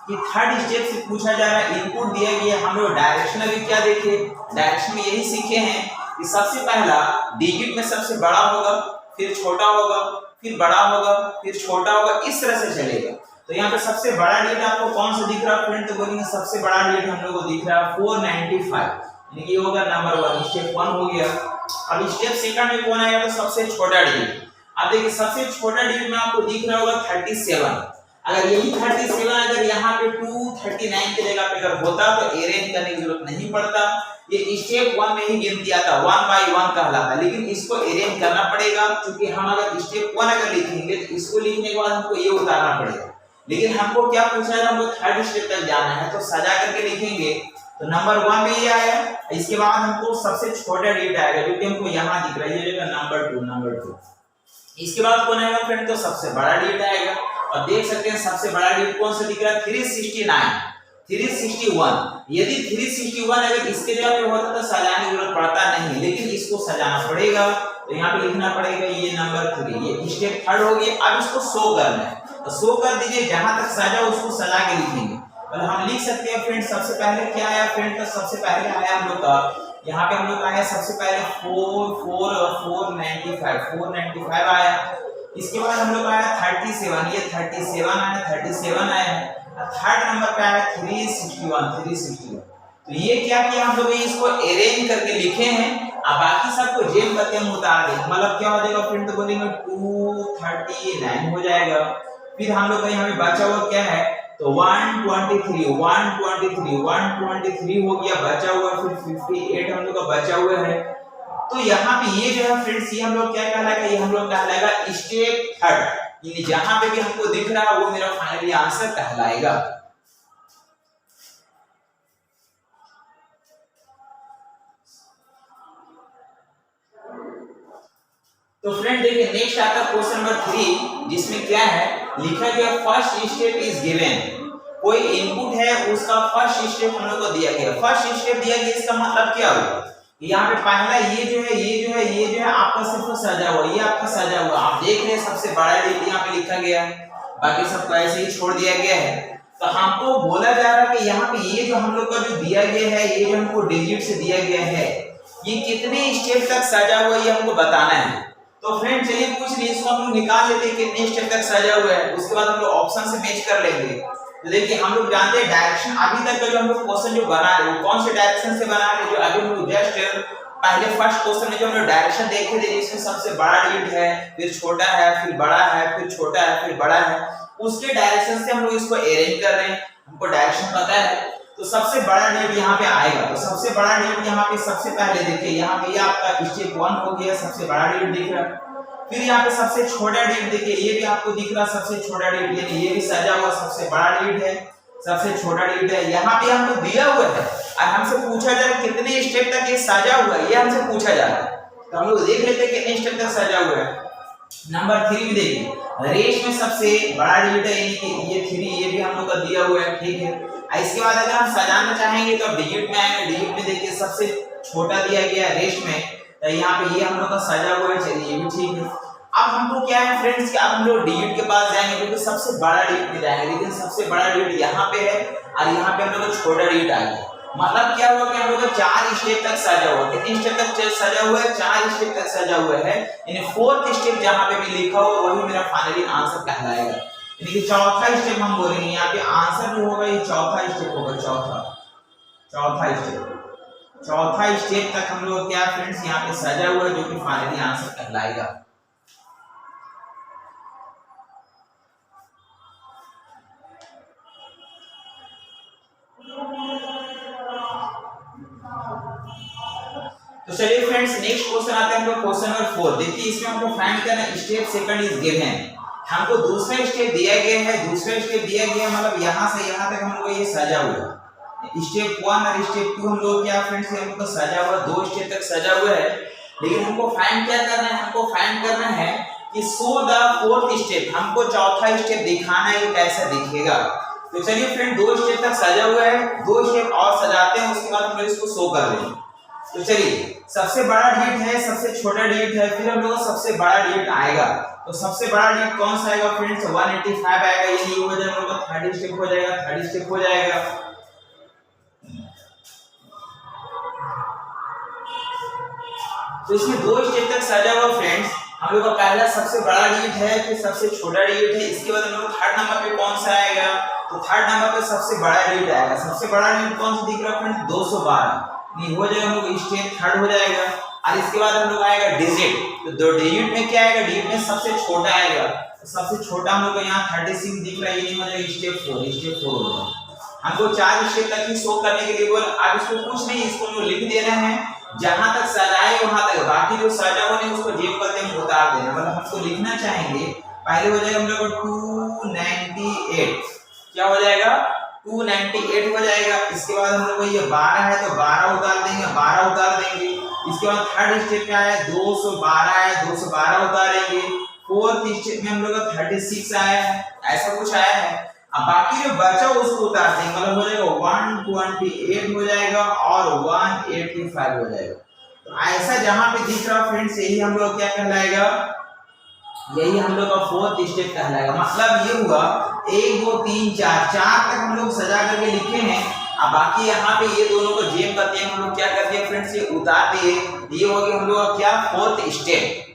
कि थर्ड स्टेप से पूछा जा रहा है, इनपुट दिया गया, हम लोग डायरेक्शन अभी क्या देखे, डायरेक्शन में यही सीखे हैं कि सबसे पहला डिजिट में सबसे बड़ा होगा, फिर छोटा होगा, फिर बड़ा होगा, फिर छोटा होगा, इस तरह से चलेगा। तो यहाँ पे सबसे बड़ा डिजिट आपको कौन सा दिख रहा है फ्रेंड, तो बोलेंगे सबसे बड़ा डिजिट हम लोग को दिख रहा है 495, यानी कि होगा नंबर 1, स्टेप 1 हो गया। अब स्टेप सेकंड में कौन आएगा, तो सबसे छोटा डिजिट। अब देखिए सबसे छोटा डिजिट में आपको दिख रहा होगा 37, अगर यही 37 अगर यहाँ पे 239 की जगह पे अगर होता तो अरेंज करने की जरूरत नहीं पड़ता, ये स्टेप 1 में ही गिनती आता, 1 बाय 1 कहलाता। लेकिन इसको अरेंज करना पड़ेगा, क्योंकि हम अगर स्टेप 1 अगर लिखेंगे तो इसको लिखने के बाद हमको ये उतारना पड़ेगा। लेकिन हमको क्या पूछा है, हमको थर्ड स्टेप तक जाना है, तो सजा करके लिखेंगे तो नंबर 1 में ये आया। इसके बाद हमको सबसे छोटा डिजिट आएगा जो कि हमको यहाँ दिख रहा है, ये नंबर 2। इसके बाद कौन आएगा फ्रेंड, तो सबसे बड़ा डिजिट आएगा। और देख सकते हैं सबसे बड़ा डिजिट कौन सा दिख रहा है, 369, 361। यदि 361 अगर इसके जगह पे होता तो सजाने की जरूरत पड़ता नहीं, लेकिन इसको सजाना पड़ेगा। तो यहाँ पे लिखना पड़ेगा ये नंबर 3, ये स्टेप थर्ड हो गया। अब इसको शो करना है, तो शो कर दीजिए, जहां तक सजा उसको सजा के लिखेंगे। और हम लिख सकते हैं फ्रेंड सबसे पहले क्या आया फ्रेंड, तो सबसे पहले आया हम लोग का, यहाँ पे हम लोग आया सबसे पहले 495 आया। इसके बाद हम लोग आया 37, ये 37 आया। थर्ड नंबर पे आया 361। तो ये क्या किया हम लोग, इसको अरेंज करके लिखे हैं। अब बाकी सबको जेम करके हम उतार दें, मतलब क्या हो जाएगा फ्रेंड, तो बोलेंगे 239 हो जाएगा। फिर हम लोग का यहाँ पे बचा हुआ क्या है, तो 123 हो गया बचा हुआ, फिर 58 हम लोग का बचा हुआ है। तो यहाँ पे ये जो है फ्रेंड्स, ये हम लोग क्या कहलाएगा, ये हम लोग कहलाएगा स्टेप थर्ड, यानी जहां पे भी हमको दिख रहा है वो मेरा फाइनली आंसर कहलाएगा। तो फ्रेंड देखिए नेक्स्ट आता है क्वेश्चन नंबर 3, जिसमें क्या है लिखा गया फर्स्ट स्टेप इज गिवन, कोई इनपुट है उसका फर्स्ट स्टेप हम लोग को दिया गया। फर्स्ट स्टेप दिया गया, इसका मतलब क्या हुआ, यहाँ पे पहला ये जो है आपका सिर्फ सजा हुआ, ये आपका सजा हुआ, आप देख रहे हैं सबसे बड़ा डिजिट यहाँ पे लिखा गया है, बाकी सबको ऐसे ही छोड़ दिया गया है। तो हमको बोला जा रहा है कि यहाँ पे ये जो हम लोग का जो दिया गया है, ये जो हमको डिजिट से दिया गया है, ये कितने स्टेप तक सजा हुआ है ये हमको बताना है। तो फ्रेंड चलिए कुछ नहीं, इसको हम लोग निकाल लेते हैं कितने स्टेप तक सजा हुआ है, उसके बाद हम लोग ऑप्शन से मैच कर लेंगे। तो देखिए हम लोग जानते हैं डायरेक्शन अभी तक का जो हम लोग क्वेश्चन जो बना रहे वो कौन से डायरेक्शन से बना रहे, जो अभी हम लोग जस्ट पहले फर्स्ट क्वेश्चन में जो हम लोग डायरेक्शन देखे थे, जिसमें सबसे बड़ा डिजिट है, फिर छोटा है, फिर बड़ा है, फिर छोटा है, फिर बड़ा है, उसके डायरेक्शन से हम लोग इसको अरेंज कर रहे हैं, हमको डायरेक्शन पता है। तो सबसे बड़ा डिजिट यहाँ पे आएगा, तो सबसे बड़ा डिजिट यहाँ पे सबसे पहले देखिए, यहाँ पे ये आपका स्टेप 1 हो गया, सबसे बड़ा डिजिट दिख रहा है। फिर यहाँ पे सबसे छोटा डिजिट देखिए, ये भी आपको दिख रहा सबसे छोटा डिजिट, यानी ये भी सजा हुआ सबसे बड़ा डिजिट है, सबसे छोटा डिजिट है। यहाँ पे हमको दिया हुआ है और हमसे पूछा जा रहा है कितने स्टेप तक ये सजा हुआ है, ये हमसे पूछा जा रहा है। तो हम लोग देख लेते हैं कितने स्टेप तक सजा हुआ है। नंबर 3 में देखिए रेस में सबसे बड़ा डिजिट है, यानी कि ये 3, ये भी हम लोग का दिया हुआ है, ठीक है। इसके बाद अगर हम सजाना चाहेंगे तो डिजिट में आएंगे, डिजिट में देखिए सबसे छोटा दिया गया है रेस में, तो यहाँ पे ये हम लोग का सजा हुआ है, चलिए ये भी ठीक है। अब हमको क्या है फ्रेंड्स कि अब हम लोग डिजिट के पास जाएंगे, क्योंकि सबसे बड़ा डिजिट में जाएंगे, लेकिन सबसे बड़ा डिजिट यहाँ पे है और यहाँ पे हम लोग का छोटा डिजिट आ गया। मतलब क्या हुआ कि हम लोग का 4 स्टेप तक सजा हुआ, कितने स्टेप तक सजा हुआ है, 4 स्टेप तक सजा हुआ है, यानी 4th स्टेप जहाँ पे भी लिखा हो वही मेरा फाइनली आंसर कहलाएगा। यानी कि चौथा स्टेप हम बोलेंगे, यहाँ पे आंसर जो होगा ये चौथा स्टेप होगा, चौथा स्टेप तक हम लोग क्या फ्रेंड्स यहाँ पे सजा हुआ है, जो कि फाइनली आंसर कहलाएगा। तो चलिए फ्रेंड्स नेक्स्ट क्वेश्चन आते हैं हम लोग क्वेश्चन नंबर 4। देखिए इसमें हमको फाइंड करना है स्टेप सेकंड इज गिवन। हमको दूसरा स्टेप दिया गया है, दूसरा स्टेप दिया गया है मतलब यहां से यहां तक हम लोग ये सजा हुआ स्टेप 1 और स्टेप 2 हम लोग क्या फ्रेंड्स हम लोग सजा हुआ 2 स्टेप तक सजा हुआ है। लेकिन हमको फाइंड क्या करना है, हमको फाइंड करना है कि सो द फोर्थ स्टेप, हमको चौथा स्टेप दिखाना है ये कैसा दिखेगा। तो चलिए फ्रेंड 2 स्टेप तक सजा हुआ है, 2 स्टेप और सजाते हैं उसके बाद हम लोग इसको शो कर देंगे। तो चलिए सबसे बड़ा डिजिट है, सबसे छोटा डिजिट है, फिर हम लोग सबसे बड़ा डिजिट आएगा। तो सबसे बड़ा डिजिट कौन सा आएगा फ्रेंड्स 185 आएगा, ये नहीं हो जाएगा हम लोग का थर्ड स्टेप हो जाएगा, थर्ड स्टेप हो जाएगा। तो इसमें 2 स्टेप तक सजा हुआ फ्रेंड्स, हम लोग का पहला सबसे बड़ा डिजिट है, फिर सबसे छोटा डिजिट है, इसके बाद हम लोग थर्ड नंबर पे कौन सा आएगा, तो थर्ड नंबर पे सबसे बड़ा डिजिट आएगा। सबसे बड़ा डिजिट कौन सा दिख रहा है फ्रेंड्स 212, नहीं हो जाएगा हम लोग स्टेप थर्ड हो जाएगा। और इसके बाद हम लोग आएगा डिजिट, तो 2 डिजिट में क्या आएगा, डिजिट में सबसे छोटा आएगा, तो सबसे छोटा हम लोग को यहाँ 36 दिख रहा है, ये नहीं हो जाएगा स्टेप 4, स्टेप 4 होगा। हमको 4 स्टेप तक ही शो करने के लिए बोल, अब इसको कुछ नहीं, इसको हम लोग लिख देना है जहां तक सजाए वहां तक, बाकी जो सजा हुआ नहीं उसको जेब करते हम उतार देना। मतलब हमको लिखना चाहेंगे पहले हो जाएगा हम लोग को 298, क्या हो जाएगा 298 हो जाएगा। इसके बाद हम लोग को ये 12 है तो 12 उतार देंगे, 12 उतार देंगे। इसके बाद थर्ड स्टेप क्या है 212 है, 212 उतारेंगे। फोर्थ स्टेप में हम लोग का 36 आया है, ऐसा कुछ आया है। अब बाकी जो बचा उसको उतार देंगे, मतलब हो जाएगा 128 हो जाएगा और 185 हो जाएगा। तो ऐसा जहां पे दिख रहा फ्रेंड्स यही हम लोग क्या कहलाएगा, यही हम लोग का फोर्थ स्टेप कहलाएगा। मतलब ये हुआ 1 2 3 4 तक हम लोग सजा करके लिखे हैं। अब बाकी यहाँ पे ये दोनों को जेम करते हैं हम लोग क्या करते हैं फ्रेंड्स ये उतार दिए, ये हो गया हम लोग का क्या फोर्थ स्टेप।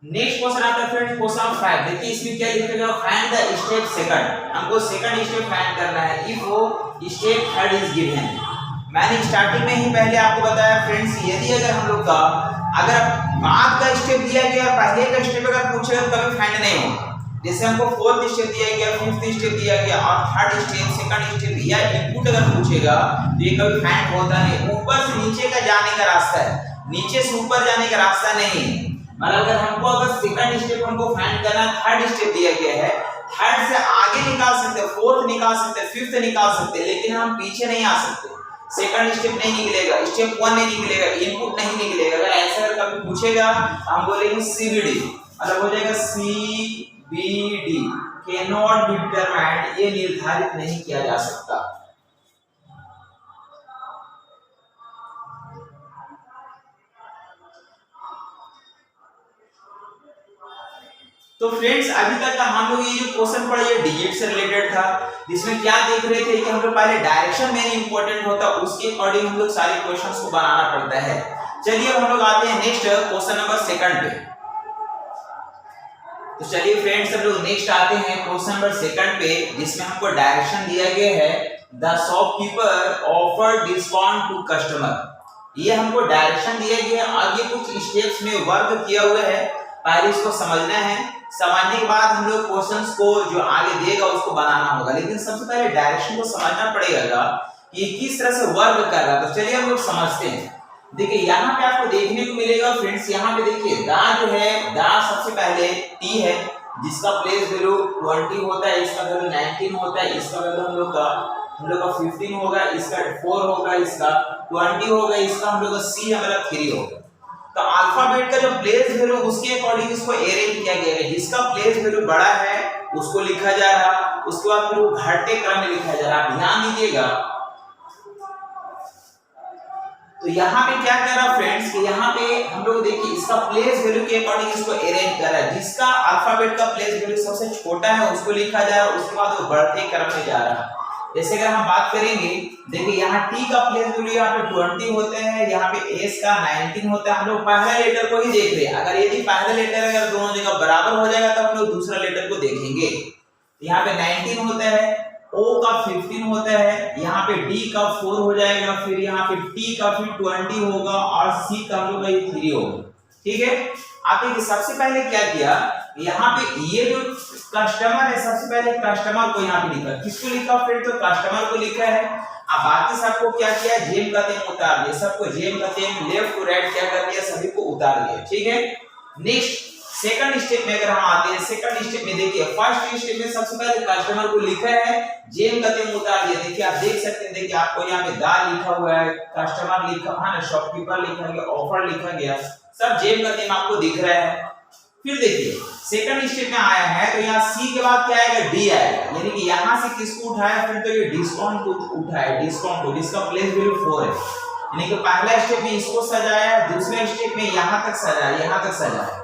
नेक्स्ट क्वेश्चन आता है फ्रेंड्स क्वेश्चन 5। देखिए इसमें क्या लिखेगा, फाइंड द स्टेप सेकंड, हमको सेकंड स्टेप फाइंड करना है इफ वो स्टेप थर्ड इज गिवन। मैंने स्टार्टिंग में ही पहले आपको बताया फ्रेंड्स, यदि अगर हम लोग का अगर बाद का स्टेप दिया गया पहले का स्टेप अगर पूछेगा तो कभी फाइंड नहीं होगा। जैसे हमको फोर्थ स्टेप दिया गया, फिफ्थ स्टेप दिया गया और थर्ड स्टेप सेकंड स्टेप या इनपुट अगर पूछेगा तो ये कभी फाइंड होता नहीं। ऊपर से नीचे का जाने का रास्ता है, नीचे से ऊपर जाने का रास्ता नहीं है। मतलब अगर हमको अगर सेकंड स्टेप हमको फाइंड करना, थर्ड स्टेप दिया गया है, थर्ड से आगे निकाल सकते, फोर्थ निकाल सकते, फिफ्थ निकाल सकते, लेकिन हम पीछे नहीं आ सकते। सेकंड स्टेप नहीं निकलेगा, स्टेप 1 नहीं निकलेगा, इनपुट नहीं निकलेगा। अगर ऐसा अगर कभी पूछेगा हम बोलेंगे CBD, मतलब हो जाएगा CBD can not be determined, ये निर्धारित नहीं किया जा सकता। तो फ्रेंड्स अभी तक का हम लोग ये जो क्वेश्चन पढ़ा ये डिजिट से रिलेटेड था, जिसमें क्या देख रहे थे कि हम लोग पहले डायरेक्शन मेन इंपॉर्टेंट होता है, उसके अकॉर्डिंग हम लोग सारे क्वेश्चंस को बनाना पड़ता है। चलिए अब हम लोग आते हैं नेक्स्ट क्वेश्चन नंबर सेकंड पे। तो चलिए फ्रेंड्स हम लोग नेक्स्ट आते हैं क्वेश्चन नंबर सेकंड पे, जिसमें हमको डायरेक्शन दिया गया है the shopkeeper offer discount to customer. ये हमको डायरेक्शन दिया गया है, आगे कुछ स्टेप्स में वर्क किया हुआ है, पहले इसको समझना है, समझने के बाद हम लोग क्वेश्चंस को जो आगे देगा उसको बनाना होगा। लेकिन सबसे पहले डायरेक्शन को समझना पड़ेगा कि किस तरह से वर्क कर रहा है। तो चलिए हम लोग समझते हैं। देखिए यहाँ पे आपको देखने को मिलेगा फ्रेंड्स, यहाँ पे देखिए दा जो है, दा सबसे पहले टी है जिसका प्लेस वैल्यू 20 होता है, इसका वैल्यू 19 होता है, इसका वैल्यू हम लोग का 15 होगा, इसका 4 होगा, इसका 20 होगा, इसका हम लोग का C मतलब 3 होगा। तो अल्फाबेट का जो प्लेस वैल्यू उसके अकॉर्डिंग इसको अरेंज किया गया है। जिसका प्लेस वैल्यू बड़ा है उसको लिखा जा रहा, उसके बाद फिर वो घटते क्रम में लिखा जा रहा। आप ध्यान दीजिएगा। तो यहाँ पे क्या कर रहा फ्रेंड्स कि यहाँ पे हम लोग देखिए इसका प्लेस वैल्यू के अकॉर्डिंग इसको अरेंज कर रहा है। जिसका अल्फाबेट का प्लेस वैल्यू सबसे छोटा है उसको लिखा जा रहा है, उसके बाद वो बढ़ते क्रम में जा रहा है। जैसे अगर हम बात करेंगे, देखिए यहाँ टी का प्लेस वैल्यू यहाँ पे 20 होते हैं, यहाँ पे एस का 19 होता है। हम लोग पहला लेटर को ही देख रहे हैं, अगर यदि पहला लेटर अगर दोनों जगह बराबर हो जाएगा तो हम लोग दूसरा लेटर को देखेंगे। यहाँ पे 19 होता है, O का 15 होता है, यहाँ पे D का 4 हो जाएगा, फिर यहाँ पे T का फिर 20 होगा और C का हम लोग 3 होगा। ठीक है, आप देखिए सबसे पहले क्या किया, यहाँ पे ये जो कस्टमर है सबसे पहले कस्टमर को यहाँ पे लिखा, किसको लिखा फिर तो कस्टमर को लिखा है। अब बाकी सबको क्या किया, जेम का तेम उतार दिया, सबको जेम का तेम लेफ्ट टू राइट क्या कर दिया, सभी को उतार दिया। ठीक है, नेक्स्ट सेकंड स्टेप में अगर हम आते हैं, सेकंड स्टेप में देखिए, फर्स्ट स्टेप में सबसे पहले कस्टमर को लिखा है, जेम का तेम उतार दिया। देखिए आप देख सकते हैं, देखिए आपको यहाँ पे दा लिखा हुआ है, कस्टमर लिखा है ना, शॉपकीपर लिखा गया, ऑफर लिखा गया, सब जेम का तेम आपको दिख रहा है। फिर देखिए सेकंड स्टेप में आया है तो यहाँ सी के बाद क्या आएगा, डी आएगा, यानी कि यहाँ से किसको उठाया, फिर तो ये डिस्काउंट को उठाया, डिस्काउंट को, जिसका प्लेस वैल्यू 4 है, यानी कि पहला स्टेप में इसको सजाया, दूसरे स्टेप में यहाँ तक सजाया, यहाँ तक सजाया,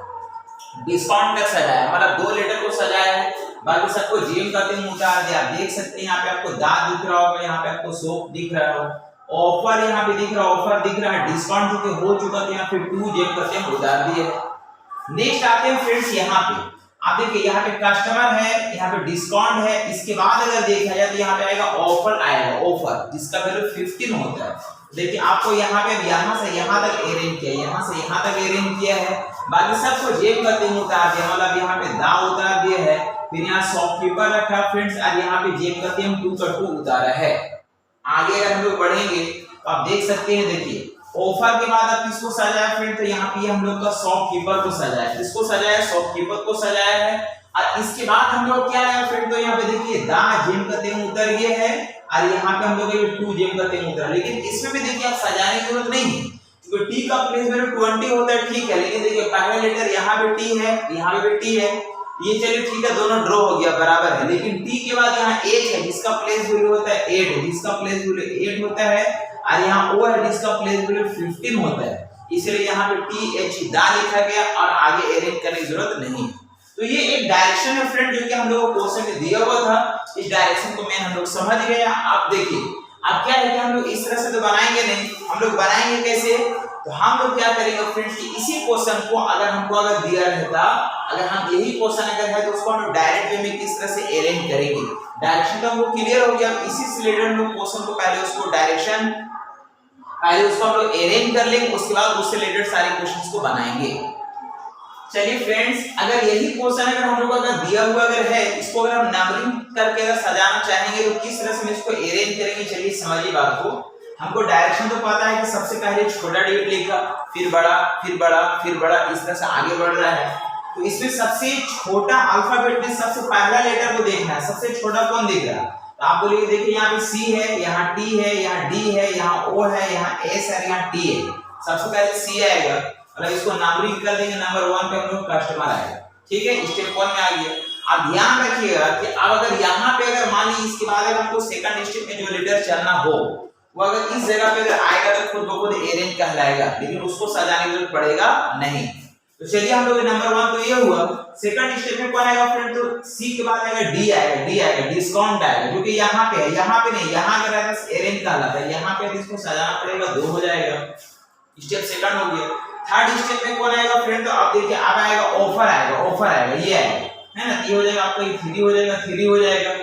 डिस्काउंट तक सजाया, मतलब 2 लेटर को सजाया है, बाकी सबको जेम का तेम उतार दिया। आप देख सकते हैं यहाँ पे आपको दा दिख रहा होगा, यहाँ पे आपको सोप दिख रहा होगा, ऑफर यहाँ पे दिख रहा है, ऑफर दिख रहा है, डिस्काउंट जो कि हो चुका था, यहाँ पे 2 जेम का तेम उतार दिए है। नेक्स्ट आते हैं फ्रेंड्स यहाँ पे, आप देखिए यहाँ पे कस्टमर है, यहाँ पे डिस्काउंट है, इसके बाद अगर देखा जाए तो यहाँ पे आएगा ऑफर, आएगा ऑफर, जिसका वैल्यू 15 होता है। देखिए आपको यहाँ पे यहाँ से यहाँ तक अरेंज किया, यहाँ से यहाँ तक अरेंज किया है, बाकी सबको जेम का तेम उतार दिया, मतलब यहाँ पे दा उतार दिया है, फिर यहाँ शॉपकीपर रखा फ्रेंड्स, और यहाँ पे जेम का तेम 2 का 2 उतारा है। आगे अगर हम लोग बढ़ेंगे तो आप देख सकते हैं, देखिए ऑफर के बाद अब किसको सजाया फ्रेंड, तो यहाँ पे हम लोग का शॉपकीपर को सजाया, किसको सजाया, शॉपकीपर को सजाया है। और इसके बाद हम लोग क्या आया फ्रेंड, तो यहाँ पे देखिए दा जेम का तेम उतर गया है, और यहाँ पे हम लोग 2 जेम का तेम उतरा, लेकिन इसमें भी देखिए आप सजाने की जरूरत नहीं है, क्योंकि टी का प्लेस वैल्यू 20 होता है, ठीक है, लेकिन देखिए पहला लेटर यहाँ पे टी है, यहाँ पे टी है, ये चलिए ठीक है, दोनों ड्रॉ हो गया, बराबर है, लेकिन टी के बाद यहाँ एच है, जिसका प्लेस वैल्यू होता है 8 है, जिसका प्लेस वैल्यू 8 होता है, और यहाँ ओ है, जिसका प्लेस वैल्यू 15 होता है, इसलिए यहाँ पे टी एच दा लिखा गया, और आगे अरेंज करने की जरूरत नहीं। तो ये एक डायरेक्शन है फ्रेंड, जो कि हम लोगों को क्वेश्चन में दिया हुआ था, इस डायरेक्शन को मेन हम लोग समझ गए। आप देखिए अब क्या है कि हम लोग इस तरह से तो बनाएंगे नहीं, हम लोग बनाएंगे कैसे, तो हम लोग क्या करेंगे फ्रेंड्स कि इसी क्वेश्चन को अगर हमको अगर दिया रहता, अगर हम यही क्वेश्चन अगर है तो उसको हम डायरेक्ट वे में किस तरह से अरेंज करेंगे, डायरेक्शन तो हमको क्लियर हो गया, इसी से रिलेटेड हम लोग क्वेश्चन को पहले उसको डायरेक्शन, पहले उसको हम लोग अरेंज कर लेंगे, उसके बाद उससे रिलेटेड सारे क्वेश्चंस को बनाएंगे। चलिए फ्रेंड्स, अगर यही क्वेश्चन अगर हम लोग अगर दिया हुआ अगर है, इसको अगर हम नंबरिंग करके अगर सजाना चाहेंगे तो किस तरह से हम इसको अरेंज करेंगे, चलिए समझिए बात को। हमको डायरेक्शन तो पता है कि सबसे पहले छोटा डिजिट लिखा, फिर बड़ा, फिर बड़ा, फिर बड़ा, इस तरह से आगे बढ़ रहा है, तो इसमें सबसे छोटा अल्फाबेट में सबसे पहला लेटर को देखना है, सबसे छोटा कौन दिख रहा है, तो आप बोलिए देखिए यहाँ पे सी है, यहाँ टी है, यहाँ डी है, यहाँ ओ है, यहाँ एस है, यहाँ टी है, सबसे पहले सी आएगा, मतलब इसको नंबरिंग कर देंगे, नंबर 1 पे हम लोग कस्टमर आएगा, ठीक है, स्टेप 1 में आ गया। अब ध्यान रखिएगा कि अब अगर यहाँ पे अगर मान लीजिए इसके बाद अगर हमको सेकंड स्टेप में जो लेटर चलना हो, वो अगर इस जगह पे अगर आएगा तो खुद ब खुद अरेंज कहलाएगा, लेकिन उसको सजाने की जरूरत पड़ेगा नहीं। तो चलिए हम लोग नंबर 1 तो ये हुआ, सेकंड स्टेप में कौन आएगा फ्रेंड, तो सी के बाद आएगा डी आएगा, डी आएगा, डिस्काउंट आएगा, जो कि यहाँ पे है, यहाँ पे नहीं, यहाँ अगर आएगा अरेंज कहलाता है, यहाँ पे इसको सजाना पड़ेगा, 2 हो जाएगा, स्टेप सेकंड हो गया। थर्ड स्टेप में कौन आएगा फ्रेंड, तो आप देखिए अब आएगा ऑफर आएगा, ऑफर आएगा, ये आएगा, है ना, ये हो जाएगा आपका, ये 3 हो जाएगा, 3 हो जाएगा।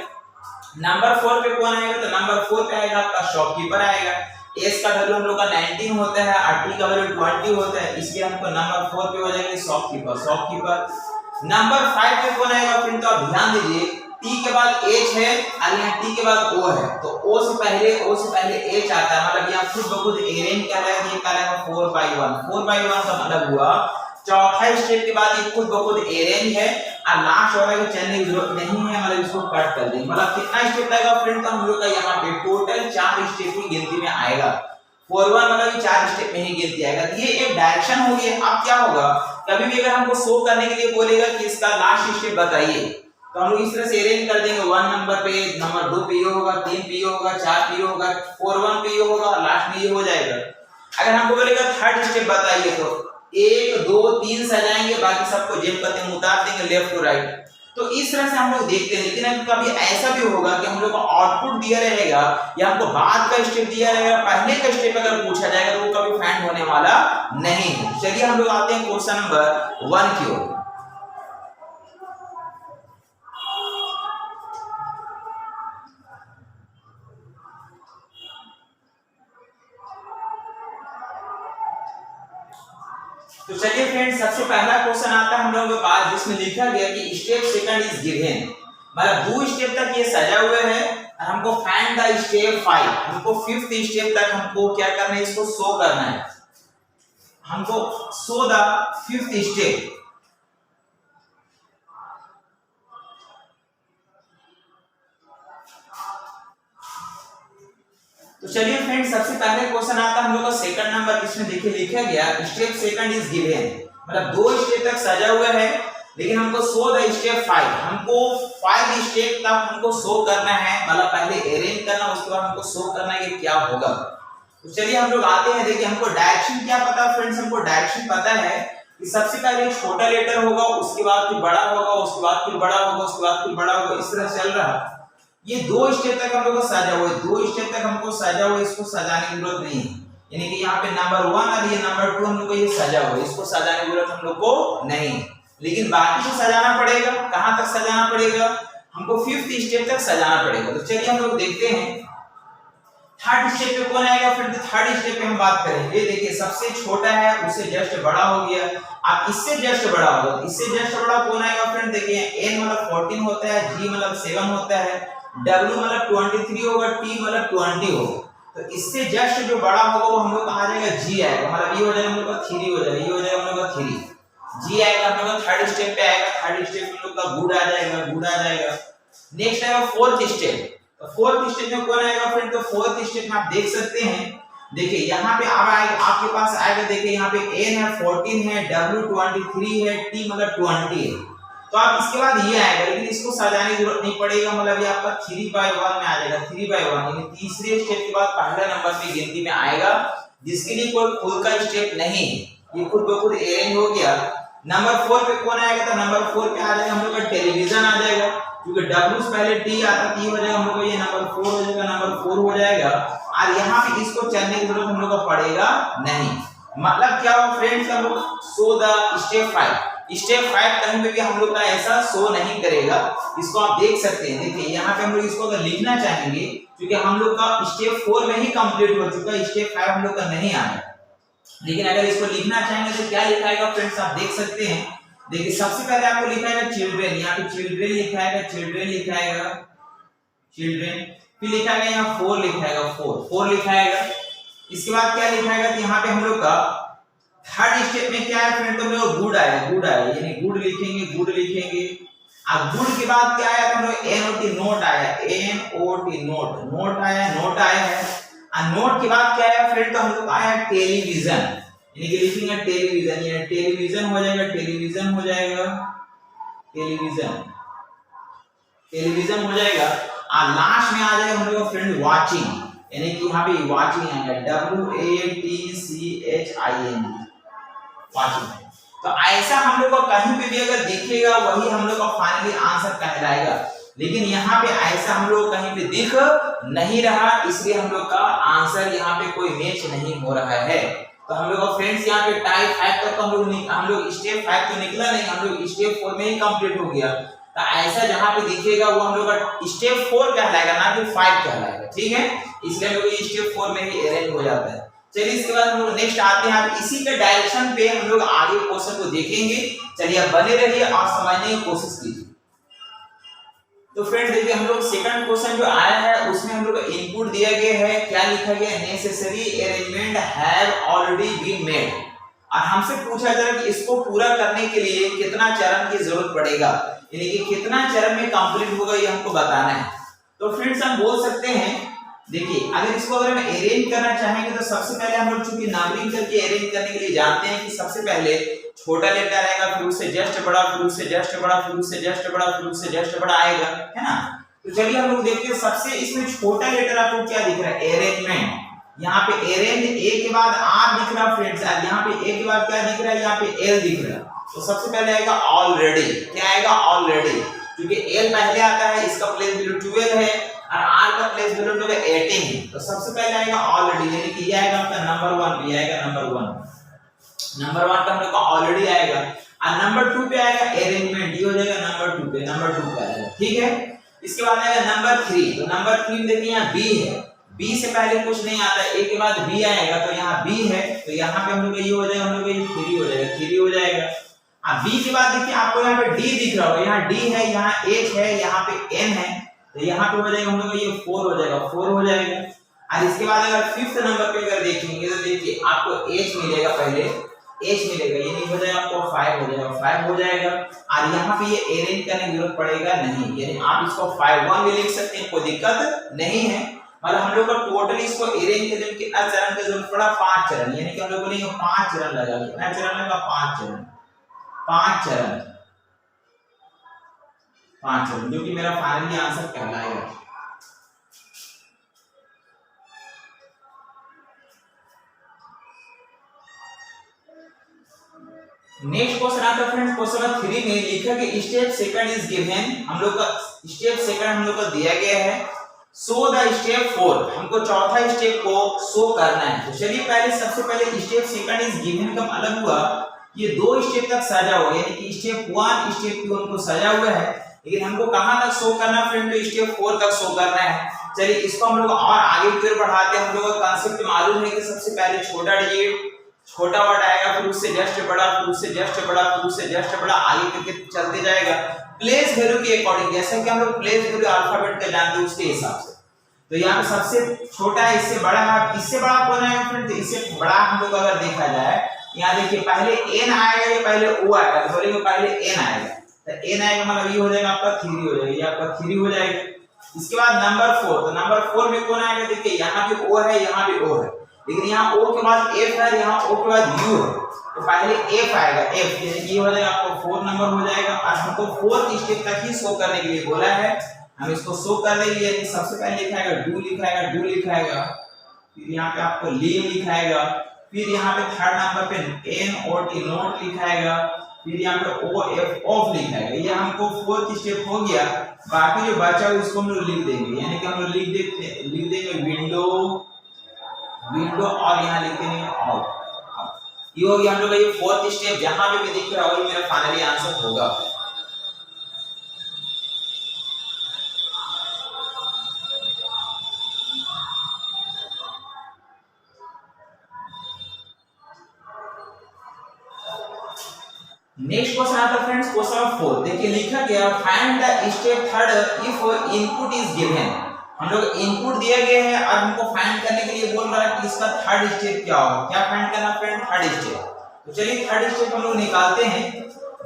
नंबर 4 पे कौन आएगा, तो नंबर 4 पे आएगा आपका शॉपकीपर आएगा, एस का वैल्यू हम लोग का 19 होता है, और टी का वैल्यू 20 होता है, इसलिए हमको नंबर 4 पे हो जाएगा शॉपकीपर, शॉपकीपर। नंबर 5 पे कौन आएगा फ्रेंड, तो आप ध्यान दीजिए, टी के बाद एच है, और यहाँ टी के बाद ओ है, तो ओ से पहले एच आता है, मतलब यहाँ खुद ब खुद अरेंज कर रहा है, ये क्या रहेगा 4/1, 4/1 का मतलब हुआ चौथा स्टेप के बाद ये खुद ब खुद अरेंज है, और लास्ट वाला को चलने की जरूरत नहीं है, मतलब इसको कट कर देंगे, मतलब कितना स्टेप लगेगा फ्रेंड, तो हम लोग का यहाँ पे टोटल 4 स्टेप की गिनती में आएगा, 4/1 मतलब 4 स्टेप में ही गिनती आएगा। तो ये एक डायरेक्शन हो गई। अब क्या होगा, कभी भी अगर हमको शो करने के लिए बोलेगा कि इसका लास्ट स्टेप बताइए, तो हम लोग इस तरह से अरेंज कर देंगे, 1 नंबर पे, नंबर 2 पे ये होगा, 3 पे ये होगा, 4 पे ये होगा, 4/1 पे ये होगा, लास्ट में ये हो जाएगा। अगर हमको बोलेगा थर्ड स्टेप बताइए, तो 1 2 3 सजाएंगे, बाकी सबको जेम करते हैं, उतार देंगे लेफ्ट टू राइट। तो इस तरह से हम लोग देखते हैं, लेकिन कभी ऐसा भी होगा कि हम लोग को आउटपुट दिया रहेगा या हमको बाद का स्टेप दिया रहेगा, पहले का स्टेप अगर पूछा जाएगा तो वो कभी फाइंड होने वाला नहीं है। चलिए हम लोग आते हैं क्वेश्चन नंबर 1 की ओर। तो चलिए फ्रेंड्स, सबसे पहला क्वेश्चन आता है हम लोगों के पास, जिसमें लिखा गया कि स्टेप सेकंड इज गिवन, मतलब 2 स्टेप तक ये सजा हुए हैं, और हमको फाइंड द स्टेप 5, हमको 5th स्टेप तक हमको क्या करना है, इसको शो करना है, हमको शो द 5th स्टेप। तो चलिए फ्रेंड्स, सबसे पहले क्वेश्चन आता है हम लोग का सेकंड नंबर, इसमें देखिए लिखा गया स्टेप सेकंड इज गिवन, मतलब 2 स्टेप तक सजा हुआ है, लेकिन हमको शो द स्टेप 5, हमको 5 स्टेप तक हमको शो करना है, मतलब पहले अरेंज करना, उसके बाद हमको शो करना है कि क्या होगा। तो चलिए हम लोग आते हैं, देखिए हमको डायरेक्शन क्या पता है फ्रेंड्स, हमको डायरेक्शन पता है कि सबसे पहले छोटा लेटर होगा, उसके बाद फिर बड़ा होगा, उसके बाद फिर बड़ा होगा, उसके बाद फिर बड़ा होगा, इस तरह चल रहा है। ये 2 स्टेप तक हम लोग को सजा हुआ है, 2 स्टेप तक हमको सजा हुआ है, इसको सजाने की जरूरत नहीं है, यानी कि यहाँ पे नंबर 1 और ये नंबर 2 हम लोग को ये सजा हुआ है, इसको सजाने की जरूरत हम लोग को नहीं है, लेकिन बाकी को सजाना पड़ेगा। कहां तक सजाना पड़ेगा, हमको 5th स्टेप तक सजाना पड़ेगा। तो चलिए हम लोग देखते हैं थर्ड स्टेप पे कौन आएगा। फिर थर्ड स्टेप पे हम बात करेंगे, देखिए सबसे छोटा है उससे जस्ट बड़ा हो गया, अब इससे जस्ट बड़ा होगा, इससे जस्ट बड़ा कौन आएगा फ्रेंड, देखिए n मतलब 14 होता है, g मतलब 7 होता है, w मतलब 23 होगा, t मतलब 20 होगा। तो इससे जस्ट जो बड़ा होगा वो हम लोग आ जाएगा g आएगा, मतलब ये हो जाएगा हम लोग का 3 हो जाएगा, ये हो जाएगा हम लोग का 3, g आएगा हम लोग का थर्ड स्टेप पे आएगा, थर्ड स्टेप में हम लोग का गुड आ जाएगा, गुड आ जाएगा। नेक्स्ट आएगा फोर्थ स्टेप, तो फोर्थ स्टेप में कौन आएगा फ्रेंड, तो फोर्थ स्टेप में आप देख सकते हैं, देखिए यहाँ पे अब आएगा आपके पास आएगा, देखिए यहाँ पे n है 14 है, w 23 है, t मतलब 20 है, तो आप इसके बाद ये आएगा, लेकिन इसको सजाने की जरूरत नहीं पड़ेगा, मतलब ये आपका 3/1 में आ जाएगा, 3/1 यानी तीसरे स्टेप के बाद पहला नंबर पे गिनती में आएगा, जिसके लिए कोई खुद का स्टेप नहीं है, ये खुद ब खुद अरेंज हो गया। नंबर 4 पे कौन आएगा, तो नंबर 4 पे आ जाएगा हम लोग का टेलीविजन आ जाएगा, क्योंकि w से पहले t आता t हो जाएगा, हम लोग ये नंबर 4 हो जाएगा, नंबर 4 हो जाएगा, और यहाँ पे इसको चलने की जरूरत हम लोग को पड़ेगा नहीं। मतलब क्या हो फ्रेंड्स, हम लोग शो द स्टेप 5, स्टेप 5 कहीं पे भी हम लोग का ऐसा शो नहीं करेगा, इसको आप देख सकते हैं। देखिए यहाँ पे हम लोग इसको अगर लिखना चाहेंगे, क्योंकि हम लोग का स्टेप 4 में ही कंप्लीट हो चुका है, स्टेप 5 हम लोग का नहीं आया, लेकिन अगर इसको लिखना चाहेंगे तो क्या लिखाएगा फ्रेंड्स, आप देख सकते हैं। देखिए सबसे पहले आपको लिखाएगा चिल्ड्रेन, यहाँ पे चिल्ड्रेन लिखाएगा, चिल्ड्रेन लिखाएगा, चिल्ड्रेन, फिर लिखाएगा यहाँ 4 लिखाएगा, 4 लिखाएगा। इसके बाद क्या लिखाएगा, तो यहाँ पे हम लोग का थर्ड स्टेप में क्या है फ्रेंड, तो हम लोग गुड आएगा, गुड आएगा, यानी गुड लिखेंगे, गुड लिखेंगे। अब गुड के बाद क्या आया, तो हम लोग NOT नोट आया, NOT नोट, नोट आया, नोट आया है, और नोट के बाद क्या आया फ्रेंड, तो हम लोग आया टेलीविजन, यानी कि लिखेंगे टेलीविजन, ये टेलीविजन हो जाएगा, टेलीविजन हो जाएगा, टेलीविजन, टेलीविजन हो जाएगा। और लास्ट में आ जाएगा हम लोग का फ्रेंड वाचिंग, यानी कि यहाँ पे वाचिंग आएगा, WATCHING, वाचिंग। तो ऐसा हम लोग को कहीं पे भी अगर दिखेगा वही हम लोग का फाइनली आंसर कहलाएगा, लेकिन यहाँ पे ऐसा हम लोग कहीं पे दिख नहीं रहा, इसलिए हम लोग का आंसर यहाँ पे कोई मैच नहीं हो रहा है। तो हम लोग का फ्रेंड्स यहाँ पे टाइप 5 तक तो हम लोग स्टेप 5 तो निकला नहीं, हम लोग स्टेप 4 में ही कंप्लीट हो गया। तो ऐसा जहाँ पे दिखेगा वो हम लोग का स्टेप 4 कहलाएगा, ना कि 5 कहलाएगा, ठीक है, इसलिए हम लोग ये स्टेप 4 में ही अरेंज हो जाता है। चलिए इसके बाद हम लोग नेक्स्ट आते हैं, आप इसी के डायरेक्शन पे हम लोग आगे क्वेश्चन को देखेंगे। चलिए आप बने रहिए और समझने की कोशिश कीजिए। तो फ्रेंड्स देखिए हम लोग सेकंड क्वेश्चन जो आया है उसमें हम लोग को इनपुट दिया गया है, क्या लिखा गया है, necessary arrangement have already been made, और हमसे पूछा जा रहा है कि इसको पूरा करने के लिए कितना चरण की जरूरत पड़ेगा, यानी कि कितना चरण में कंप्लीट होगा ये हमको बताना है। तो फ्रेंड्स हम बोल सकते हैं, देखिए अगर इसको अगर हम अरेंज करना चाहेंगे तो सबसे पहले हम लोग चूंकि नंबरिंग करके अरेंज करने के लिए जानते हैं कि सबसे पहले छोटा लेटर आएगा, फिर उससे जस्ट बड़ा, फिर उससे जस्ट बड़ा, फिर उससे जस्ट बड़ा, फिर उससे जस्ट बड़ा आएगा, है ना। तो चलिए हम लोग देखते हैं, सबसे इसमें छोटा लेटर आपको क्या दिख रहा है, अरेंजमेंट, यहाँ पे अरेंज ए के बाद आर दिख रहा फ्रेंड्स, और यहाँ पे ए के बाद क्या दिख रहा है, यहाँ पे एल दिख रहा है। तो सबसे पहले आएगा ऑलरेडी, क्या आएगा ऑलरेडी, क्योंकि एल पहले आता है, इसका प्लेस वैल्यू 12 है और आर का प्लेस वैल्यू 18 है। तो सबसे पहले आएगा ऑलरेडी, यानी कि ये आएगा आपका नंबर 1, ये आएगा नंबर 1, नंबर 1 का हम लोग का ऑलरेडी आएगा। और नंबर 2 पे आएगा अरेंजमेंट, ये हो जाएगा नंबर 2 पे, नंबर 2 पे आएगा, ठीक है। इसके बाद आएगा नंबर 3, तो नंबर 3 में देखिए यहाँ बी है, बी से पहले कुछ नहीं आता, ए के बाद बी आएगा, तो यहाँ बी है, तो यहाँ पे हम लोग ये हो जाएगा, हम लोग ये 3 हो जाएगा, 3 हो जाएगा। अब बी के बाद देखिए आपको यहाँ पे डी दिख रहा होगा, यहाँ डी है, यहाँ एच है, यहाँ पे एन है, तो यहाँ पे हो जाएगा हम लोग का ये 4 हो जाएगा, 4 हो जाएगा। और इसके बाद अगर 5th नंबर पे अगर देखेंगे तो देखिए आपको h मिलेगा, पहले h मिलेगा, ये नहीं हो जाएगा आपको 5 हो जाएगा, 5 हो जाएगा। और यहाँ पे ये अरेंज करने की जरूरत पड़ेगा नहीं, यानी आप इसको 5 1 भी लिख सकते हैं, कोई दिक्कत नहीं है। मतलब हम लोग को टोटली इसको अरेंज करने में कितना चरण की जरूरत पड़ा, 5 चरण, यानी कि हम लोग बोलेंगे 5 चरण लगा, कितना चरण लगा, 5 चरण, 5 चरण, 5 चरण, जो कि मेरा फाइनली आंसर कहलाएगा। नेक्स्ट क्वेश्चन आता है फ्रेंड्स, क्वेश्चन नंबर 3 में लिखा कि स्टेप सेकंड इज गिवन, हम लोग का स्टेप सेकंड हम लोग को दिया गया है, सो द स्टेप 4, हमको चौथा स्टेप को शो करना है। तो चलिए पहले सबसे पहले स्टेप सेकंड इज गिवन का मतलब हुआ ये 2 स्टेप तक सजा हुआ, यानी कि स्टेप 1 स्टेप 2 हमको सजा हुआ है, लेकिन हमको कहां तक शो करना है फ्रेंड, तो स्टेप 4 तक शो करना है। चलिए इसको हम लोग और आगे की ओर बढ़ाते हैं। हम लोग का कांसेप्ट मालूम है कि सबसे पहले छोटा डिजिट, छोटा वर्ड आएगा, फिर उससे जस्ट बड़ा, फिर उससे जस्ट बड़ा, फिर उससे जस्ट बड़ा, आगे करके चलते जाएगा प्लेस वैल्यू के अकॉर्डिंग, जैसे कि हम लोग प्लेस वैल्यू अल्फाबेट का जानते हैं उसके हिसाब से। तो यहाँ पे सबसे छोटा है, इससे बड़ा है, इससे बड़ा कौन आएगा फ्रेंड, तो इससे बड़ा हम लोग अगर देखा जाए, यहाँ देखिए पहले n आएगा या पहले o आएगा, तो बोलेंगे पहले n आएगा, तो n आएगा मतलब ये हो जाएगा आपका 3 हो जाएगा, ये आपका 3 हो जाएगा। इसके बाद नंबर 4, तो नंबर 4 में कौन आएगा, देखिए यहाँ भी o है, यहाँ भी o है, लेकिन यहाँ o के बाद f है, यहाँ o के बाद u है, तो पहले f आएगा, f ये हो जाएगा आपको 4 नंबर हो जाएगा। और हमको 4th स्टेप तक ही शो करने के लिए बोला है, हम इसको शो कर देंगे। यानी सबसे पहले लिखाएगा डू, लिखाएगा डू, लिखाएगा, फिर यहाँ पे आपको लीव लिखाएगा, फिर यहाँ पे 3rd नंबर पे एन और टी नोट लिखाएगा, फिर यहाँ पे ओ एफ ऑफ लिखाएगा। ये हमको 4th स्टेप हो गया। बाकी जो बचा है उसको हम लोग लिख देंगे, यानी कि हम लोग लिख देंगे विंडो, विंडो, और यहाँ लिख देंगे आउट। ये हो गया हम लोग का ये 4th स्टेप, जहां पे भी दिख रहा है वही मेरा फाइनली आंसर होगा। नेक्स्ट क्वेश्चन आता है फ्रेंड्स, क्वेश्चन नंबर 4, देखिए लिखा गया find the step 3rd if input is given. हम लोग इनपुट दिया गया है और हमको फाइंड करने के लिए बोल रहा है कि इसका 3rd स्टेप क्या होगा, क्या फाइंड करना फ्रेंड, 3rd स्टेप। तो चलिए 3rd स्टेप हम लोग निकालते हैं।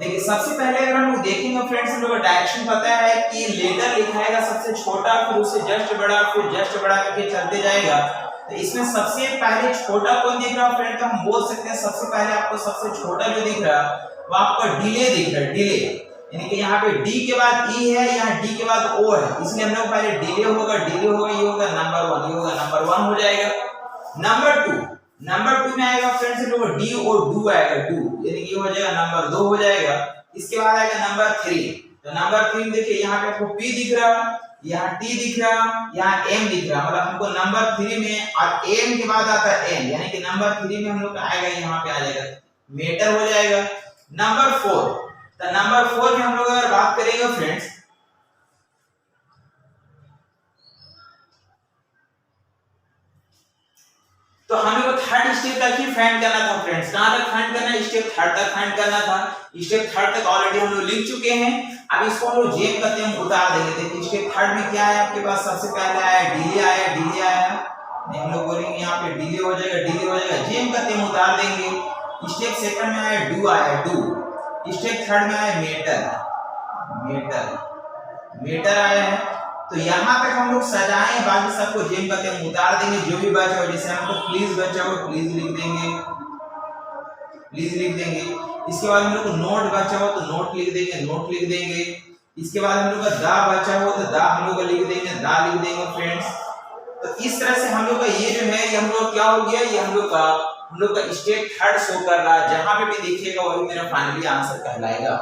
देखिए सबसे पहले अगर हम लोग देखेंगे फ्रेंड्स, हम लोग को डायरेक्शन पता है कि लेटर लिखाएगा सबसे छोटा, फिर उससे जस्ट बड़ा, फिर जस्ट बड़ा करके चलते जाएगा। तो इसमें सबसे पहले छोटा कौन दिख रहा है फ्रेंड, तो हम बोल सकते हैं सबसे पहले आपको सबसे छोटा जो दिख रहा है वो आपका डिले दिख रहा है, डिले, यानी कि यहाँ पे डी के बाद ई है, यहाँ डी के बाद ओ है, इसलिए हम लोग पहले डिले होगा, डिले होगा, ये होगा नंबर 1, ये होगा नंबर 1 हो जाएगा। नंबर 2 में आएगा फ्रेंड्स हम लोग डी और डू आएगा, डू, यानी कि ये हो जाएगा नंबर 2 हो जाएगा। इसके बाद आएगा नंबर 3, तो नंबर 3 देखिए यहाँ पे आपको पी दिख रहा, यहाँ टी दिख रहा, यहाँ एम दिख रहा, मतलब हमको नंबर 3 में और एम के बाद आता है एन, यानी कि नंबर 3 में हम लोग आएगा, यहाँ पे आ जाएगा मेटर हो जाएगा। नंबर 4, तो नंबर 4 में हम लोग अगर बात करेंगे फ्रेंड्स, तो हम लोग 3rd स्टेप तक ही फाइंड करना था फ्रेंड्स। कहां तक फाइंड करना है, स्टेप 3rd तक फाइंड करना था। स्टेप 3rd तक ऑलरेडी हम लोग लिख चुके हैं, अब इसको हम लोग जेम करते हैं, उतार देंगे। देखिए स्टेप 3rd में क्या है आपके पास, सबसे पहले आया डिले, आया डिले आया, नहीं हम लोग बोलेंगे यहाँ पे डिले हो जाएगा, डिले हो जाएगा, जेम करते हैं उतार देंगे। स्टेप 2nd में आया डू, आया डू। स्टेप 3rd में आया मेटर, मेटर आया है। तो यहाँ तक हम लोग सजाएं, बाकी सबको जेम करते हैं उतार देंगे। जो भी बचा हो, जैसे हमको प्लीज बचा हो प्लीज लिख देंगे, प्लीज लिख देंगे। इसके बाद हम लोग को नोट बचा हो तो नोट लिख देंगे, नोट लिख देंगे। इसके बाद हम लोग का दा बचा हो तो दा हम लोग लिख देंगे, दा लिख देंगे फ्रेंड्स। तो इस तरह से हम लोग का ये जो है, ये हम लोग क्या हो गया, ये हम लोग का स्टेप 3rd शो कर रहा है। जहां पे भी दिखेगा वही मेरा फाइनली आंसर कहलाएगा।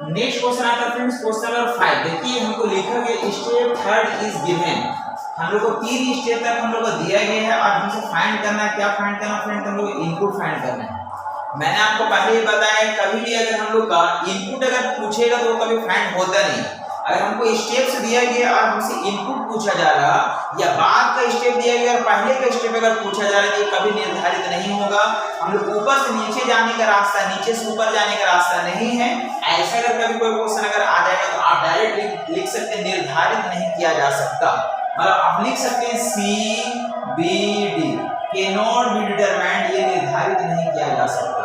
नेक्स्ट क्वेश्चन आता है फ्रेंड्स, क्वेश्चन नंबर 5, देखिए हमको लिखा गया स्टेप 3rd इज गिवन। हम लोग को 3 स्टेप तक हम लोग को दिया गया है और हमसे फाइंड करना है, क्या फाइंड करना फ्रेंड, हम लोग इनपुट फाइंड करना है। मैंने आपको पहले ही बताया, कभी भी अगर हम लोग का इनपुट अगर पूछेगा तो कभी फाइंड होता नहीं। अगर हमको स्टेप्स दिया गया और हमसे इनपुट पूछा जा रहा या बाद का स्टेप दिया गया और पहले का स्टेप अगर पूछा जा रहा है, तो कभी निर्धारित नहीं होगा। हम लोग ऊपर से नीचे जाने का रास्ता, नीचे से ऊपर जाने का रास्ता नहीं है। ऐसा अगर कभी कोई क्वेश्चन अगर आ जाएगा तो आप डायरेक्ट लिख सकते हैं निर्धारित नहीं किया जा सकता। मतलब आप लिख सकते हैं CBD can not be determined, ये निर्धारित नहीं किया जा सकता।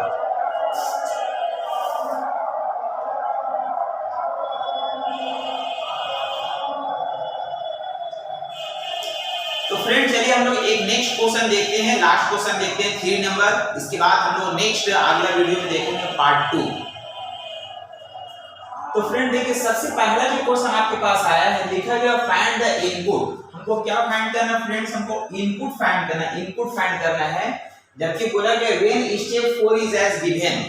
तो फ्रेंड चलिए हम लोग एक नेक्स्ट क्वेश्चन देखते हैं, लास्ट क्वेश्चन देखते हैं 3 नंबर। इसके बाद हम लोग नेक्स्ट अगला वीडियो में देखेंगे पार्ट 2। तो फ्रेंड देखिए सबसे पहला जो क्वेश्चन आपके पास आया है, लिखा गया फाइंड द इनपुट। हमको क्या फाइंड करना फ्रेंड्स, हमको इनपुट फाइंड करना, इनपुट फाइंड करना है। जबकि बोला गया when step 4 is as given,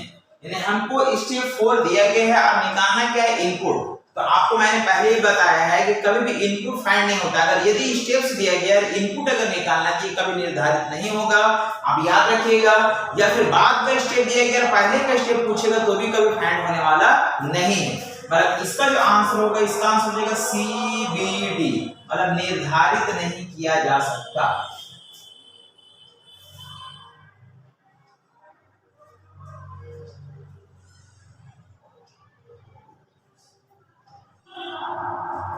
यानी हमको स्टेप 4 दिया गया है और निकालना क्या है इनपुट। तो आपको मैंने पहले ही बताया है कि कभी भी इनपुट फाइंड नहीं होता, अगर यदि स्टेप्स दिया गया है इनपुट अगर निकालना चाहिए कभी निर्धारित नहीं होगा, आप याद रखिएगा। या फिर बाद का स्टेप दिया गया पहले का स्टेप पूछेगा तो भी कभी फाइंड होने वाला नहीं है। मतलब इसका जो आंसर होगा, इसका आंसर हो जाएगा CBD, मतलब निर्धारित नहीं किया जा सकता।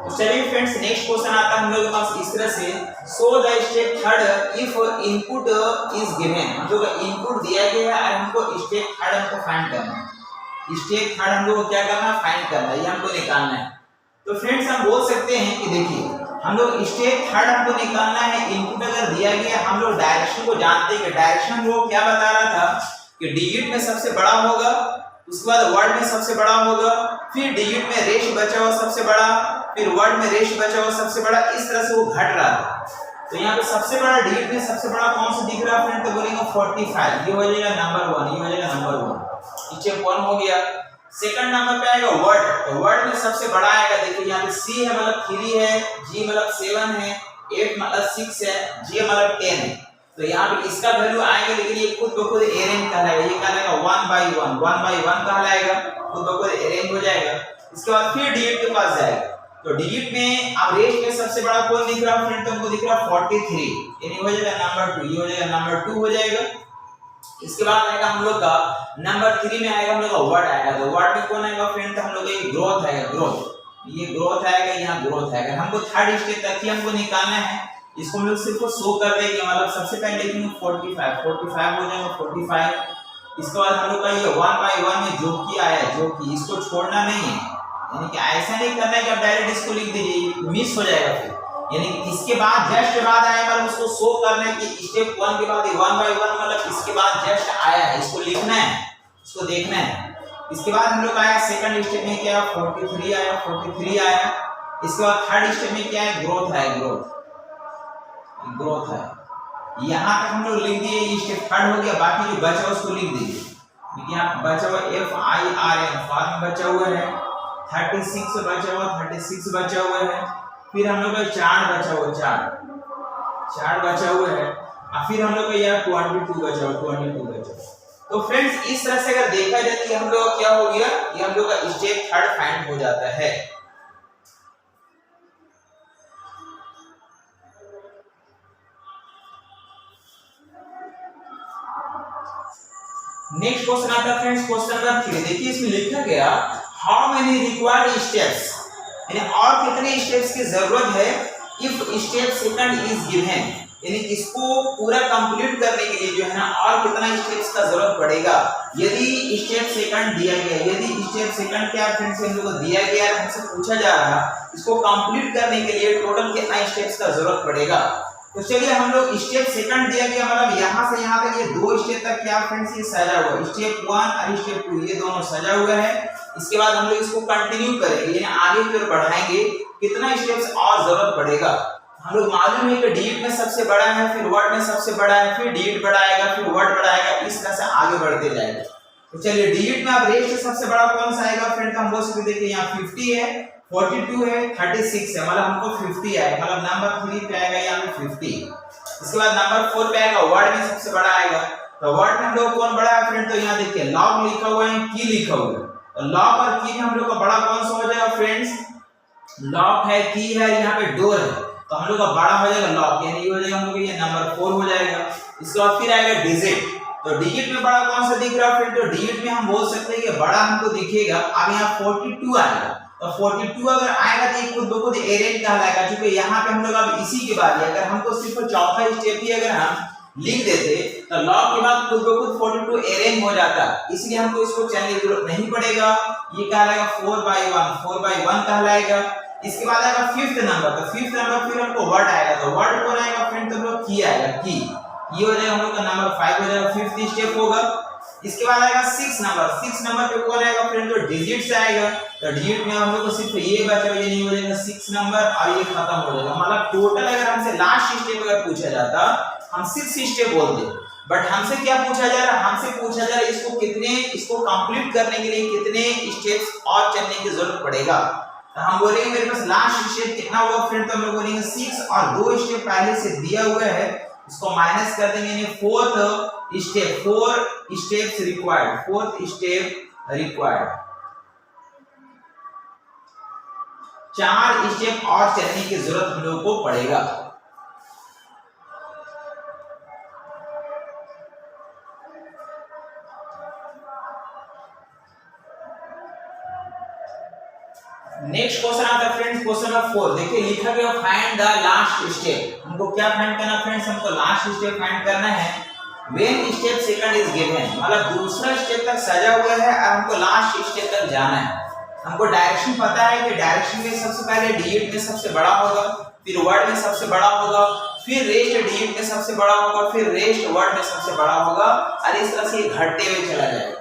चलिए फ्रेंड्स नेक्स्ट क्वेश्चन आता है हम लोग के पास इस तरह से, so the step third if input is given. हम लोग का इनपुट दिया गया है और हमको स्टेप थर्ड हमको फाइंड करना है। स्टेप थर्ड हम लोग को क्या करना है, फाइंड करना है, ये हमको निकालना है। तो फ्रेंड्स हम बोल सकते हैं कि देखिए हम लोग स्टेप थर्ड हमको निकालना है, इनपुट अगर दिया गया, हम लोग डायरेक्शन को जानते हैं कि डायरेक्शन वो क्या बता रहा था कि डिजिट में सबसे बड़ा होगा, उसके बाद वर्ड में सबसे बड़ा होगा, फिर डिजिट में रेश बचा हुआ सबसे बड़ा, फिर वर्ड में रेश बचा हुआ सबसे बड़ा, इस तरह से वो घट रहा था। तो यहाँ पे सबसे बड़ा डिजिट में सबसे बड़ा कौन सा दिख रहा है फ्रेंड, तो बोलेंगे 45, ये हो जाएगा नंबर 1, ये हो जाएगा नंबर 1, स्टेप 1 हो गया। सेकंड नंबर पे आएगा वर्ड, तो वर्ड में सबसे बड़ा आएगा, देखिए यहाँ पे C है मतलब 3 है, G मतलब 7 है, 8 मतलब 6 है, J मतलब 10 है। तो यहाँ पे इसका वैल्यू आएगा, लेकिन ये खुद ब खुद अरेंज कहलाएगा, ये कहलाएगा 1 by 1 कहलाएगा, खुद ब खुद अरेंज हो जाएगा। इसके बाद फिर डिजिट के पास जाएगा, तो डिजिट में अब रेश में सबसे बड़ा कौन दिख रहा है फ्रेंड, तो हमको दिख रहा है 43, यानी हो जाएगा नंबर 2, ये हो जाएगा नंबर 2 हो जाएगा। इसके बाद आएगा हम लोग का नंबर 3 में आएगा हम लोग का वर्ड आएगा, तो वर्ड में कौन आएगा फ्रेंड, तो हम लोग का ग्रोथ आएगा, ग्रोथ, ये ग्रोथ आएगा, यहाँ ग्रोथ आएगा। हमको थर्ड स्टेप तक ही हमको निकालना है, इसको हम लोग सिर्फ शो कर देंगे, मतलब सबसे पहले लिखेंगे 45 हो जाएगा 45। इसके बाद हम लोग का ये 1 by 1 में जो की आया, जो की इसको छोड़ना नहीं है, यानी कि ऐसा नहीं करना है कि आप डायरेक्ट इसको लिख दीजिए, मिस हो जाएगा फिर। यानी कि इसके बाद जस्ट बाद आएगा, मतलब उसको शो करना है कि स्टेप 1 के बाद 1 by 1 मतलब इसके बाद जस्ट आया है, इसको लिखना है, इसको देखना है। इसके बाद हम लोग आया सेकंड स्टेप में क्या 43 आया, 43 आया। इसके बाद थर्ड स्टेप में क्या है, ग्रोथ है, ग्रोथ है। यहाँ तक हम लोग लिख दिए, ये स्टेप थर्ड हो गया, बाकी जो बचा उसको लिख दीजिए। देखिए यहाँ बचा हुआ FIRM फॉर्म बचा हुआ है, 36 बचा हुआ, 36 बचा हुआ है, फिर हम लोग का 4 बचा हुआ, 4 बचा हुआ है, और फिर हम लोग का यहाँ 22 बचा हुआ, 22 बचा हुआ। तो फ्रेंड्स इस तरह से अगर देखा जाए कि हम लोग क्या हो गया, ये हम लोग का स्टेप थर्ड फाइंड हो जाता है। नेक्स्ट क्वेश्चन आता है फ्रेंड्स क्वेश्चन नंबर 3। देखिए इसमें लिखा गया हाउ मेनी रिक्वायर्ड स्टेप्स, यानी और कितने स्टेप्स की जरूरत है if step second is given, यानी इसको पूरा कंप्लीट करने के लिए जो है ना और कितना स्टेप्स का जरूरत पड़ेगा यदि स्टेप सेकंड दिया गया। यदि स्टेप सेकंड क्या फ्रेंड्स हम लोग को दिया गया, हमसे पूछा जा रहा इसको कंप्लीट करने के लिए टोटल कितना स्टेप्स का जरूरत पड़ेगा। तो चलिए हम लोग स्टेप सेकंड दिया गया, मतलब यहाँ से यहाँ तक ये 2 स्टेप तक क्या फ्रेंड्स ये सजा हुआ, स्टेप 1 और स्टेप 2 ये दोनों सजा हुआ है। इसके बाद हम लोग इसको कंटिन्यू करेंगे, यानी आगे की ओर बढ़ाएंगे, कितना स्टेप्स और जरूरत पड़ेगा। हम लोग मालूम है कि डिजिट में सबसे बड़ा है, फिर वर्ड में सबसे बड़ा है, फिर डिजिट बढ़ाएगा, फिर वर्ड बढ़ाएगा, इस तरह से आगे बढ़ते जाएगा। तो चलिए डिजिट में अब रेस्ट सबसे बड़ा कौन सा आएगा फ्रेंड, तो हम बोल सकते देखिए यहाँ 50 है, 42 है, 36 है, मतलब हमको 50 आएगा, मतलब नंबर 3 पे आएगा यहाँ पे 50। इसके बाद नंबर 4 पे आएगा, वर्ड में सबसे बड़ा आएगा। तो वर्ड में हम लोग कौन बड़ा है फ्रेंड, तो यहाँ देखिए लॉग लिखा हुआ है, की लिखा हुआ है। तो लॉग और की में हम लोग का बड़ा कौन सा हो जाएगा फ्रेंड्स, लॉक है, की है, यहाँ पे डोर है, तो हम लोग का बड़ा हो जाएगा लॉक, यानी ये हो जाएगा हम लोग ये नंबर 4 हो जाएगा। इसके बाद फिर आएगा डिजिट, तो डिजिट में बड़ा कौन सा दिख रहा है फ्रेंड, तो डिजिट में हम बोल सकते हैं कि बड़ा हमको दिखेगा, अब यहाँ 42 आएगा, तो 42 अगर आएगा तो ये खुद ब खुद एरेंज कहलाएगा, क्योंकि यहाँ पे हम लोग अब इसी के बाद अगर हमको सिर्फ चौथा स्टेप ही अगर हम लिख देते तो लॉग के बाद खुद ब खुद 42 एरेंज हो जाता, इसलिए हमको इसको चलने की जरूरत नहीं पड़ेगा, ये कहलाएगा 4/1 कहलाएगा। इसके बाद आएगा फिफ्थ नंबर, तो फिफ्थ नंबर फिर हमको वर्ड आएगा, तो वर्ड कौन आएगा फ्रेंड, तो हम लोग की आएगा, की, ये हो जाएगा हम लोग का नंबर 5 हो जाएगा, फिफ्थ स्टेप होगा। इसके बाद आएगा 6 नंबर पे कौन आएगा फ्रेंड, तो डिजिट्स आएगा, तो डिजिट में हम लोग को सिर्फ ये बचा, ये नहीं हो जाएगा 6 नंबर और ये खत्म हो जाएगा, मतलब टोटल अगर हमसे लास्ट स्टेप अगर पूछा जाता हम 6 स्टेप बोलते, बट हमसे क्या पूछा जा रहा है, हमसे पूछा जा रहा है इसको कंप्लीट करने के लिए कितने स्टेप्स और चलने की जरूरत पड़ेगा, तो हम बोलेंगे मेरे पास लास्ट स्टेप कितना होगा फ्रेंड, तो हम लोग बोलेंगे 6 और 2 स्टेप पहले से दिया हुआ है, इसको माइनस कर देंगे, यानी fourth step, 4 steps required, 4th step required, 4 step और चलने की जरूरत हम लोगों को पड़ेगा। नेक्स्ट क्वेश्चन आता है फ्रेंड्स, क्वेश्चन नंबर 4, देखिए लिखा गया फाइंड द लास्ट स्टेप, हमको क्या फाइंड करना फ्रेंड्स, हमको लास्ट स्टेप फाइंड करना है when step second is given, मतलब दूसरा स्टेप तक सजा हुआ है और हमको लास्ट स्टेप तक जाना है, हमको डायरेक्शन पता है कि डायरेक्शन में सबसे पहले डिजिट में सबसे बड़ा होगा, फिर वर्ड में सबसे बड़ा होगा, फिर रेस्ट डिजिट में सबसे बड़ा होगा, फिर रेस्ट वर्ड में सबसे बड़ा होगा और इस तरह से घटते हुए चला जाएगा।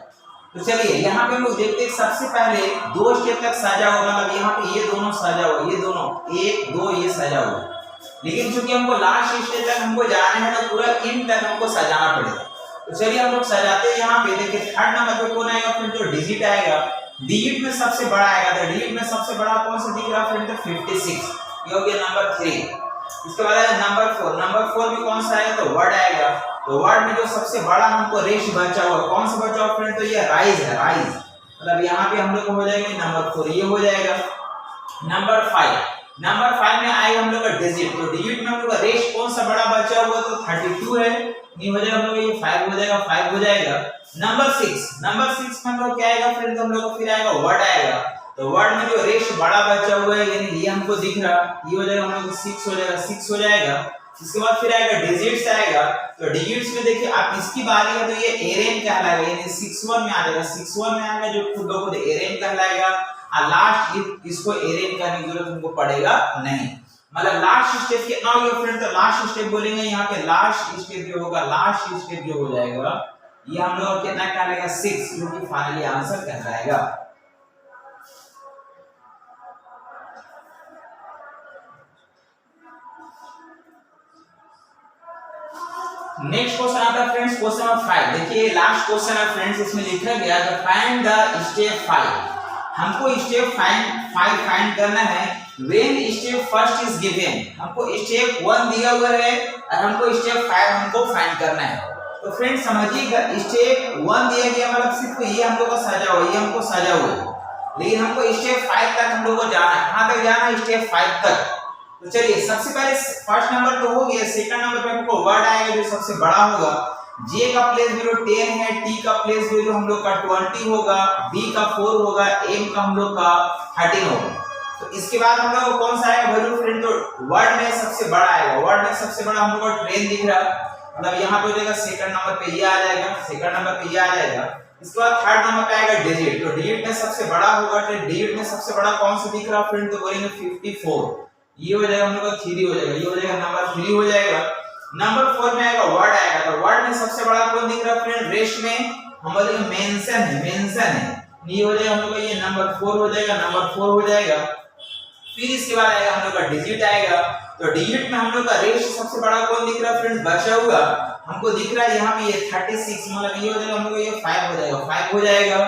तो चलिए यहाँ पे हम लोग देखते हैं, सबसे पहले 2 स्टेप तक सजा हुआ, मतलब यहाँ पे ये दोनों सजा हुआ, ये दोनों 1 2 ये सजा हुआ, लेकिन चूंकि हमको लास्ट स्टेप तक हमको जाना है तो पूरा एंड तक हमको सजाना पड़ेगा, तो चलिए हम लोग सजाते हैं। यहाँ पे देखिए थर्ड नंबर पे कौन आएगा फ्रेंड, तो डिजिट आएगा, डिजिट में सबसे बड़ा आएगा, तो डिजिट में सबसे बड़ा कौन सा दिख रहा है फ्रेंड, तो 56, ये हो गया नंबर 3। इसके बाद आएगा नंबर 4 में कौन सा आएगा, तो वर्ड आएगा, तो वर्ड में जो सबसे बड़ा हमको रेस्ट बचा हुआ, कौन सा बचा हुआ फ्रेंड, तो ये राइज है, राइज, मतलब यहाँ पे हम लोग को हो जाएगा नंबर 4, ये हो जाएगा। नंबर 5 में आएगा हम लोग का डिजिट, तो डिजिट में हम लोग का रेस्ट कौन सा बड़ा बचा हुआ, तो 32 है, ये हो जाएगा हम लोग ये 5 हो जाएगा। नंबर 6 में हम लोग क्या आएगा फ्रेंड, हम लोग को फिर आएगा वर्ड आएगा, तो वर्ड में जो रेस्ट बड़ा बचा हुआ है यानी ये हमको दिख रहा, ये हो जाएगा हम लोग 6 हो जाएगा। इसके बाद फिर आएगा डिजिट्स आएगा, तो डिजिट्स में देखिए आप इसकी बारी है तो ये एरेन कहलाएगा, यानी 61 में आ जाएगा, 61 में आएगा जो खुद ब खुद एरेन कहलाएगा, और लास्ट इसको एरेन करने की जरूरत हमको पड़ेगा नहीं, मतलब लास्ट स्टेप कितना हो गया फ्रेंड, तो लास्ट स्टेप बोलेंगे यहाँ पे लास्ट स्टेप जो होगा, लास्ट स्टेप जो हो जाएगा ये हम लोग कितना कहलाएगा 6, जो कि फाइनली आंसर कहलाएगा। नेक्स्ट क्वेश्चन आता है फ्रेंड्स, क्वेश्चन नंबर 5, देखिए लास्ट क्वेश्चन है फ्रेंड्स, इसमें लिखा गया है फाइंड द स्टेप 5, हमको स्टेप 5 फाइंड करना है when step first is given, हमको स्टेप 1 दिया हुआ है और हमको स्टेप 5 हमको फाइंड करना है। तो फ्रेंड्स समझिएगा, स्टेप 1 दिया गया मतलब सिर्फ ये हम लोग का सजा हुआ, ये हमको सजा हुआ है, लेकिन हमको स्टेप 5 तक हम लोग को जाना है, कहां तक जाना है, स्टेप 5 तक। तो चलिए सबसे पहले फर्स्ट नंबर तो हो गया, सेकंड नंबर पे हमको वर्ड आएगा जो सबसे बड़ा होगा, जे का प्लेस वैल्यू 10 है, टी का प्लेस वैल्यू हम लोग का 20 होगा, बी का 4 होगा, एम का हम लोग का 13 होगा। तो इसके बाद हम लोग कौन सा आएगा वैल्यू फ्रेंड, तो वर्ड में सबसे बड़ा आएगा, वर्ड में सबसे बड़ा हम लोग का ट्रेन दिख रहा है, मतलब यहाँ पे हो जाएगा सेकंड नंबर पे ये आ जाएगा, सेकंड नंबर पे ये आ जाएगा। इसके बाद थर्ड नंबर पे आएगा डिजिट, तो डिजिट में सबसे बड़ा होगा, तो डिजिट में सबसे बड़ा कौन सा दिख रहा है फ्रेंड, तो बोलेंगे 54, ये हो जाएगा हम लोग का 3 हो जाएगा, ये हो जाएगा नंबर 3 हो जाएगा। नंबर 4 में आएगा वर्ड आएगा, तो वर्ड में सबसे बड़ा कौन दिख रहा है फ्रेंड, रेस्ट में हम बोलेंगे मेंशन है, ये हो जाएगा हम लोग का ये नंबर 4 हो जाएगा, नंबर 4 हो जाएगा। फिर इसके बाद आएगा हम लोग का डिजिट आएगा, तो डिजिट में हम लोग का रेस्ट सबसे बड़ा कौन दिख रहा है फ्रेंड, बचा हुआ हमको दिख रहा है यहाँ पे ये 36, मतलब ये हो जाएगा हम लोग ये 5 हो जाएगा, 5 हो जाएगा।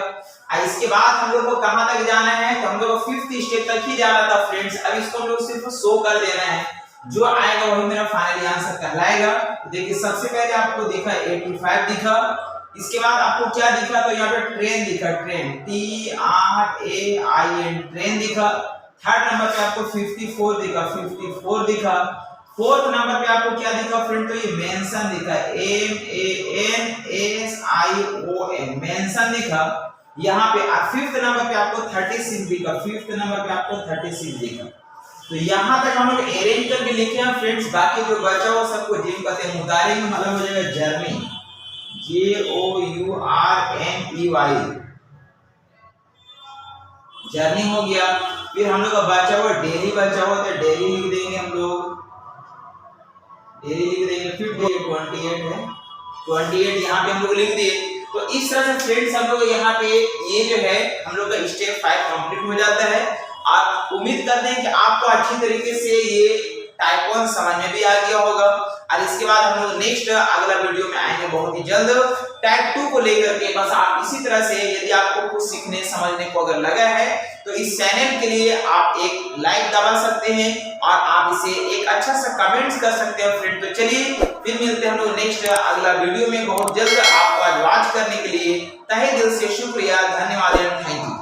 इसके बाद हम लोग को कहां तक जाना है, तो हम लोग को 5th स्टेप तक ही जाना था फ्रेंड्स, अब इसको हम लोग सिर्फ शो कर देना है, जो आएगा वही मेरा फाइनली आंसर कहलाएगा। तो देखिए सबसे पहले आपको दिखा 85 दिखा, इसके बाद आपको क्या दिखा, तो यहाँ पे ट्रेन दिखा, ट्रेन TRAIN ट्रेन दिखा, थर्ड नंबर पे आपको 54 दिखा, 54 दिखा। फोर्थ नंबर पे आपको क्या दिखा फ्रेंड, तो ये मेंशन दिखा, MENSION, मेंशन दिखा यहाँ पे। फिफ्थ नंबर पे आपको 36 दिखा, फिफ्थ नंबर पे आपको 36 दिखा। तो यहाँ तक हम लोग अरेंज करके लिखे हैं फ्रेंड्स। बाकी जो बचा हुआ सबको जिम कहते हैं। मुतारे में मतलब हो जाएगा जर्नी, JOURNEY, जर्नी हो गया। फिर हम लोग का बचा हुआ डेली बचा हुआ, तो डेली लिख देंगे हम लोग, डेली लिख देंगे। फिर 28 है, 28 यहाँ पे हम लोग लिख दिए। तो इस तरह से फ्रेंड्स हम लोग यहाँ पे ये जो है हम लोग का स्टेप 5 कंप्लीट हो जाता है। आप उम्मीद करते हैं कि आपको अच्छी तरीके से ये टाइप 1 समझ में भी आ गया होगा। और इसके बाद हम लोग नेक्स्ट अगला वीडियो में आएंगे बहुत ही जल्द टाइप 2 को लेकर के। बस आप इसी तरह से यदि आपको कुछ सीखने समझने को अगर लगा है तो इस चैनल के लिए आप एक लाइक दबा सकते हैं और आप इसे एक अच्छा सा कमेंट्स कर सकते हैं फ्रेंड। तो चलिए फिर मिलते हैं हम लोग नेक्स्ट अगला वीडियो में बहुत जल्द। आपको आज वॉच करने के लिए तहे दिल से शुक्रिया, धन्यवाद एंड थैंक यू।